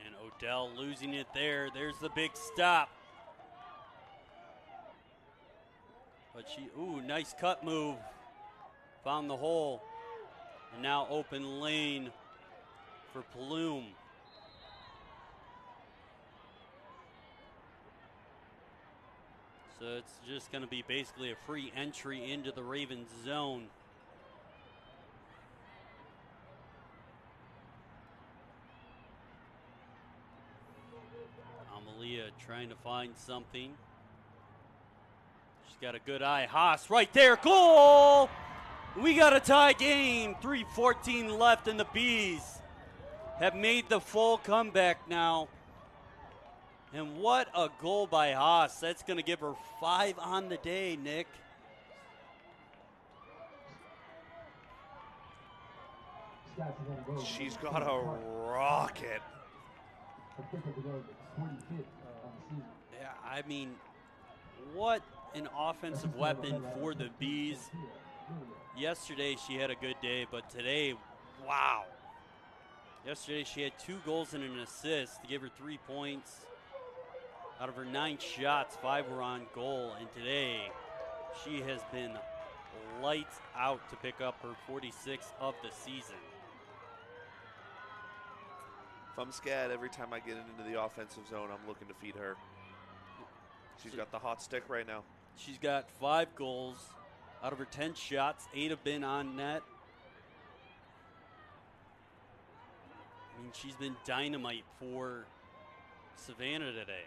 And Odell losing it there. There's the big stop. But nice cut move. Found the hole. And now open lane for Plume. So it's just going to be basically a free entry into the Ravens zone. trying to find something. She's got a good eye. Haas right there. Goal! We got a tie game. 3:14 left, and the Bees have made the full comeback now. And what a goal by Haas. That's going to give her 5 on the day, Nick. She's got a rocket. Yeah, I mean, what an offensive weapon for the Bees. Yesterday she had a good day, but today, wow. Yesterday she had 2 goals and an assist to give her 3 points. Out of her 9 shots, 5 were on goal, and today she has been lights out to pick up her 46th of the season. If I'm SCAD, every time I get into the offensive zone, I'm looking to feed her. She's got the hot stick right now. She's got 5 goals. Out of her 10 shots, 8 have been on net. I mean, she's been dynamite for Savannah today.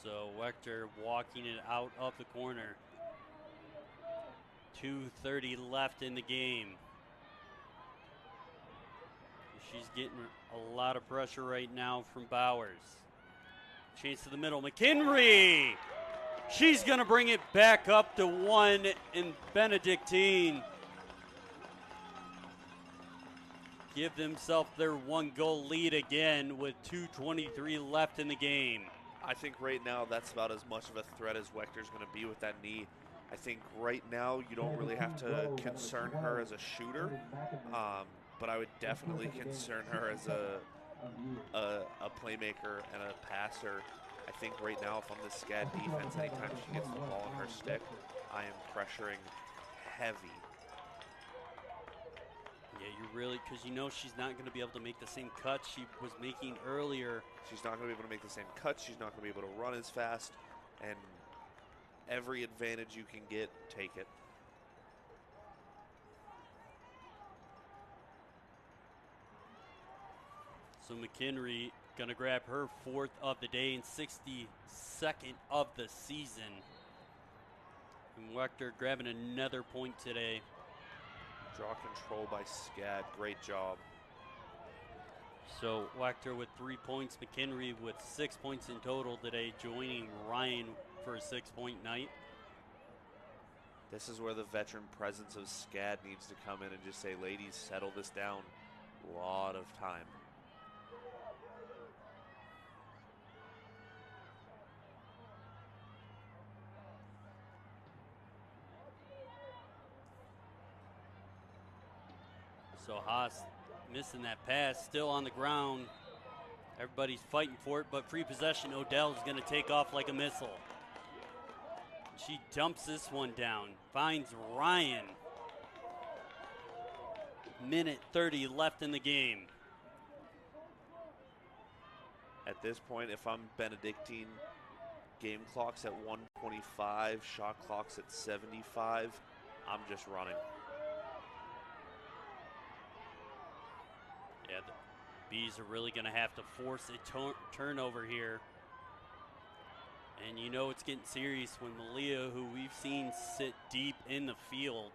So Wechter walking it out of the corner. 2:30 left in the game. She's getting a lot of pressure right now from Bowers. Chase to the middle, McHenry! She's gonna bring it back up to 1, and Benedictine give themselves their 1-goal lead again with 2:23 left in the game. I think right now that's about as much of a threat as Wechter's going to be with that knee. I think right now you don't really have to concern her as a shooter, but I would definitely concern her as a playmaker and a passer. I think right now, if I'm the SCAD defense, anytime she gets the ball in her stick, I am pressuring heavy. Yeah, you're really, because you know she's not going to be able to make the same cuts she was making earlier. She's not going to be able to make the same cuts. She's not going to be able to run as fast. And every advantage you can get, take it. So McHenry going to grab her 4th of the day and 62nd of the season. And Wechter grabbing another point today. Draw control by SCAD. Great job. So Wechter with 3 points, McHenry with 6 points in total today, joining Ryan for a 6-point night. This is where the veteran presence of SCAD needs to come in and just say, ladies, settle this down. A lot of time. So Haas missing that pass, still on the ground. Everybody's fighting for it, but free possession. Odell's going to take off like a missile. She dumps this one down, finds Ryan. Minute 30 left in the game. At this point, if I'm Benedictine, game clock's at 125, shot clock's at 75, I'm just running. Yeah, the Bees are really going to have to force a turnover here. And you know it's getting serious when Malia, who we've seen sit deep in the field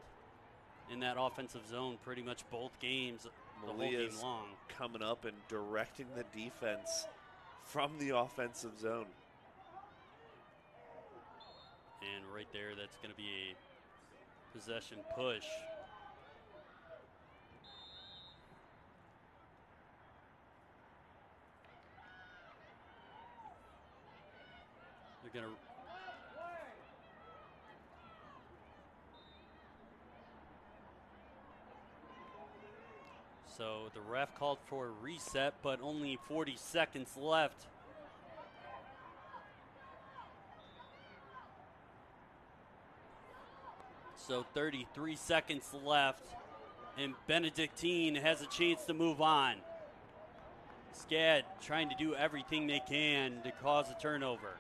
in that offensive zone pretty much both games, the whole game long. Coming up and directing the defense from the offensive zone. And right there, that's going to be a possession push. They're going to So the ref called for a reset, but only 40 seconds left. So 33 seconds left, and Benedictine has a chance to move on. SCAD trying to do everything they can to cause a turnover.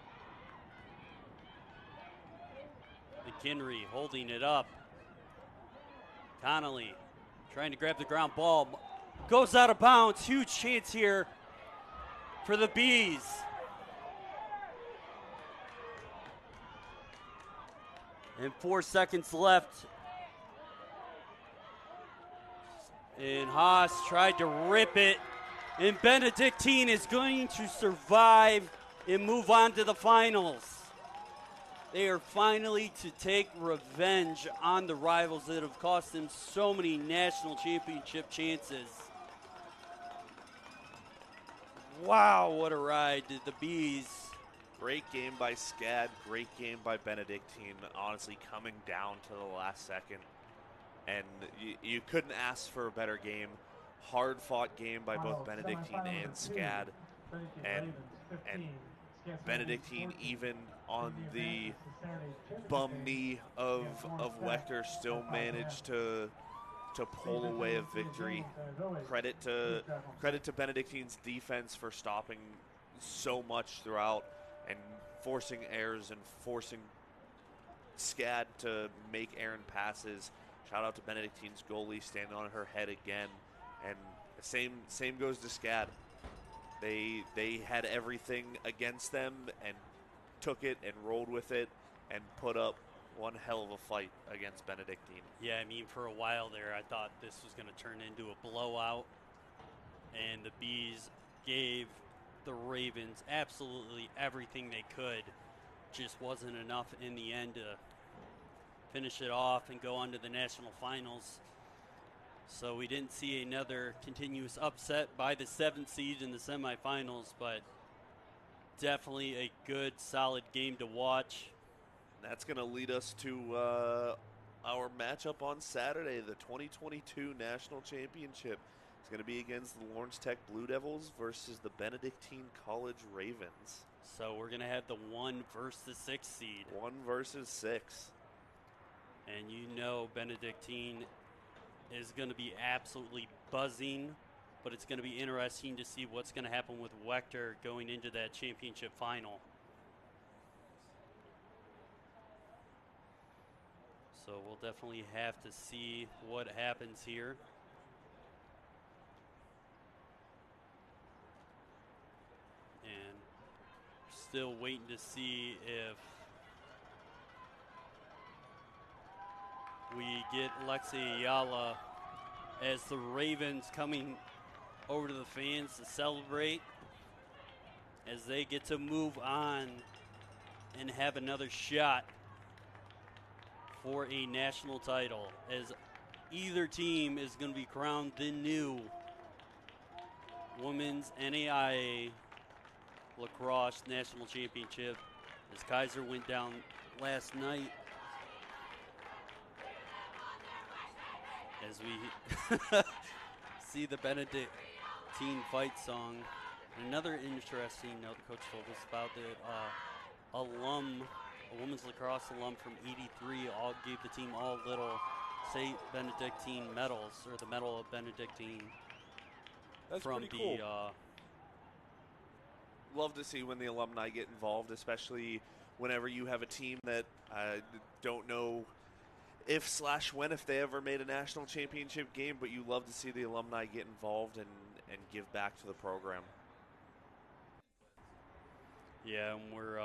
McHenry holding it up. Connolly trying to grab the ground ball. Goes out of bounds. Huge chance here for the Bees. And 4 seconds left. And Haas tried to rip it. And Benedictine is going to survive and move on to the finals. They are finally to take revenge on the rivals that have cost them so many national championship chances. Wow, what a ride did the Bees. Great game by SCAD, great game by Benedictine, honestly coming down to the last second. And you couldn't ask for a better game. Hard-fought game by both Benedictine and SCAD. And Benedictine, even on the bum knee of Wechter, still managed to pull away a victory. Credit to Benedictine's defense for stopping so much throughout and forcing errors and forcing SCAD to make errant passes. Shout out to Benedictine's goalie standing on her head again. And same goes to SCAD. They had everything against them and took it and rolled with it and put up one hell of a fight against Benedictine. Yeah, I mean, for a while there, I thought this was going to turn into a blowout. And the Bees gave the Ravens absolutely everything they could. Just wasn't enough in the end to finish it off and go on to the national finals. So we didn't see another continuous upset by the 7th seed in the semifinals, but definitely a good, solid game to watch. That's going to lead us to our matchup on Saturday, the 2022 National Championship. It's going to be against the Lawrence Tech Blue Devils versus the Benedictine College Ravens. So we're going to have the 1 versus the 6 seed. 1 versus 6. And you know Benedictine is going to be absolutely buzzing, but it's going to be interesting to see what's going to happen with Wechter going into that championship final. So we'll definitely have to see what happens here. And still waiting to see if we get Lexi Ayala as the Ravens coming over to the fans to celebrate as they get to move on and have another shot for a national title, as either team is going to be crowned the new Women's NAIA Lacrosse National Championship, as Kaiser went down last night. As we see the Benedictine fight song. Another interesting note the coach told us about the alum, a women's lacrosse alum from '83, all gave the team all little St. Benedictine medals, or the Medal of Benedictine. That's from pretty the cool. Love to see when the alumni get involved, especially whenever you have a team that don't know if/when if they ever made a national championship game, but you love to see the alumni get involved and give back to the program. Yeah, and we're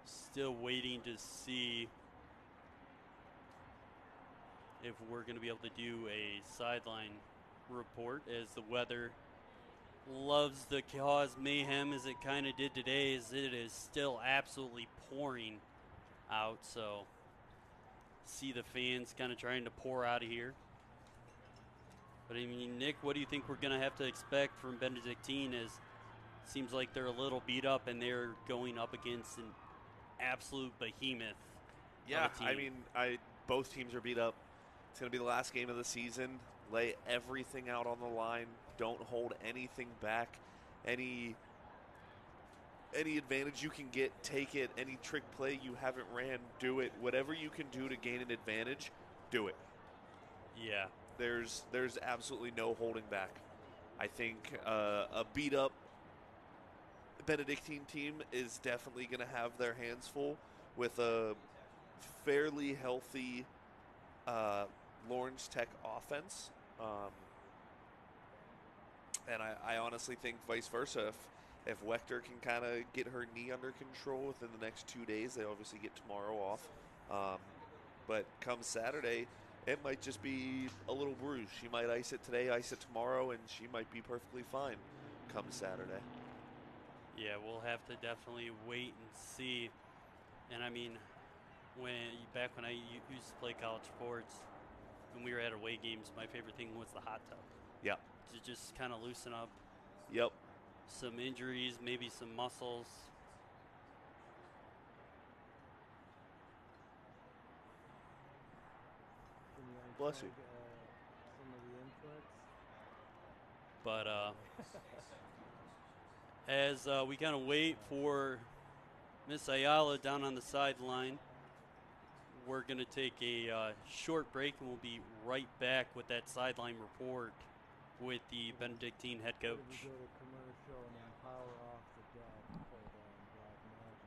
still waiting to see if we're going to be able to do a sideline report, as the weather loves to cause mayhem as it kind of did today, as it is still absolutely pouring out. So see the fans kind of trying to pour out of here. But I mean, Nick, what do you think we're going to have to expect from Benedictine, as it seems like they're a little beat up and they're going up against an absolute behemoth? Yeah, I mean, both teams are beat up. It's going to be the last game of the season. Lay everything out on the line. Don't hold anything back. Any any advantage you can get, take it. Any trick play you haven't ran, do it. Whatever you can do to gain an advantage, do it. Yeah. There's absolutely no holding back. I think a beat-up Benedictine team is definitely going to have their hands full with a fairly healthy Lawrence Tech offense. And I honestly think vice versa. If Wechter can kind of get her knee under control within the next 2 days, they obviously get tomorrow off. But come Saturday, it might just be a little bruise. She might ice it today, ice it tomorrow, and she might be perfectly fine come Saturday. Yeah, we'll have to definitely wait and see. And I mean, back when I used to play college sports, when we were at away games, my favorite thing was the hot tub. Yeah. To just kind of loosen up. Yep. Some injuries, maybe some muscles. Bless you. Some of the inputs. But as we kind of wait for Miss Ayala down on the sideline, we're going to take a short break, and we'll be right back with that sideline report with the Benedictine head coach. We go to commercial and then power off the deck for the Black Magic.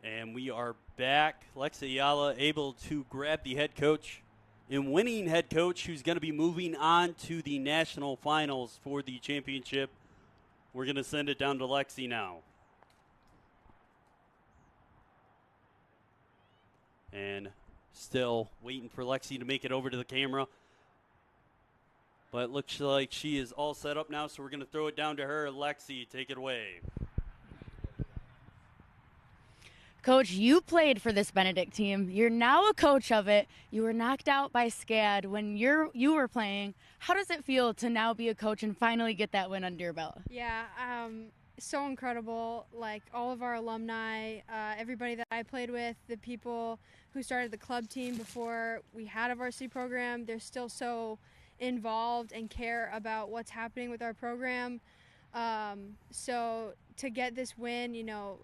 And we are back. Lex Ayala able to grab the head coach and winning head coach, who's going to be moving on to the national finals for the championship. We're going to send it down to Lexi now. And still waiting for Lexi to make it over to the camera. But it looks like she is all set up now, so we're going to throw it down to her. Lexi, take it away. Coach, you played for this Benedict team. You're now a coach of it. You were knocked out by SCAD when you were playing. How does it feel to now be a coach and finally get that win under your belt? Yeah, so incredible. Like all of our alumni, everybody that I played with, the people who started the club team before we had a varsity program, they're still so involved and care about what's happening with our program. So to get this win, you know,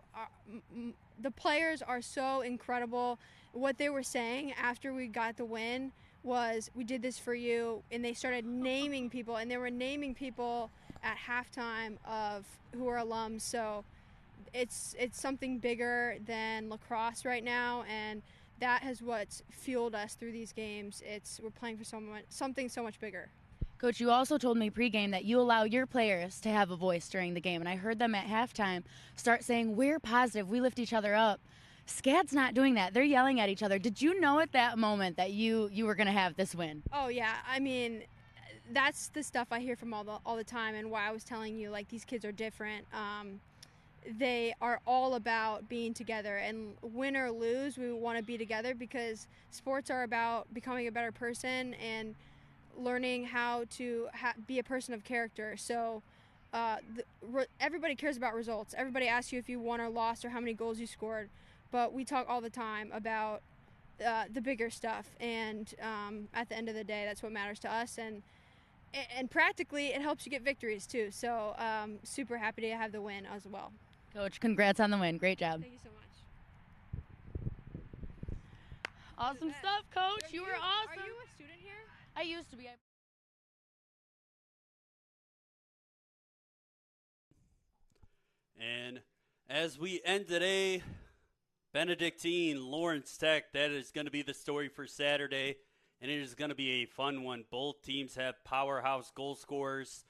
the players are so incredible. What they were saying after we got the win was, we did this for you, and they started naming people, and they were naming people at halftime of who are alums. So it's something bigger than lacrosse right now, and that has what's fueled us through these games. We're playing for something so much bigger. Coach, you also told me pregame that you allow your players to have a voice during the game, and I heard them at halftime start saying, "We're positive, we lift each other up." SCAD's not doing that. They're yelling at each other. Did you know at that moment that you were going to have this win? Oh, yeah. I mean, that's the stuff I hear from all the time, and why I was telling you, like, these kids are different. they are all about being together, and win or lose, we want to be together because sports are about becoming a better person and learning how to be a person of character. So everybody cares about results. Everybody asks you if you won or lost or how many goals you scored, but we talk all the time about the bigger stuff, and at the end of the day, that's what matters to us, and practically it helps you get victories too. So super happy to have the win as well. Coach, congrats on the win. Great job. Thank you so much. Awesome stuff, Coach. You were awesome. Are you a student here? I used to be. And as we end today, Benedictine, Lawrence Tech, that is going to be the story for Saturday, and it is going to be a fun one. Both teams have powerhouse goal scorers,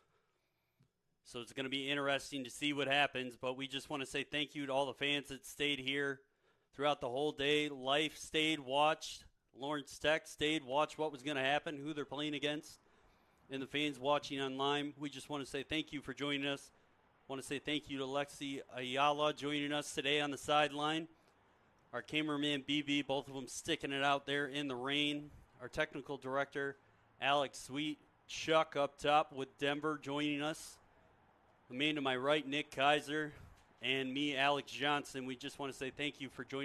so it's going to be interesting to see what happens, but we just want to say thank you to all the fans that stayed here throughout the whole day. Life stayed, watched. Lawrence Tech stayed, watched what was going to happen, who they're playing against, and the fans watching online. We just want to say thank you for joining us. Want to say thank you to Lexi Ayala joining us today on the sideline. Our cameraman, BB, both of them sticking it out there in the rain. Our technical director, Alex Sweet. Chuck up top with Denver joining us. The man to my right, Nick Kaiser. And me, Alex Johnson. We just want to say thank you for joining us.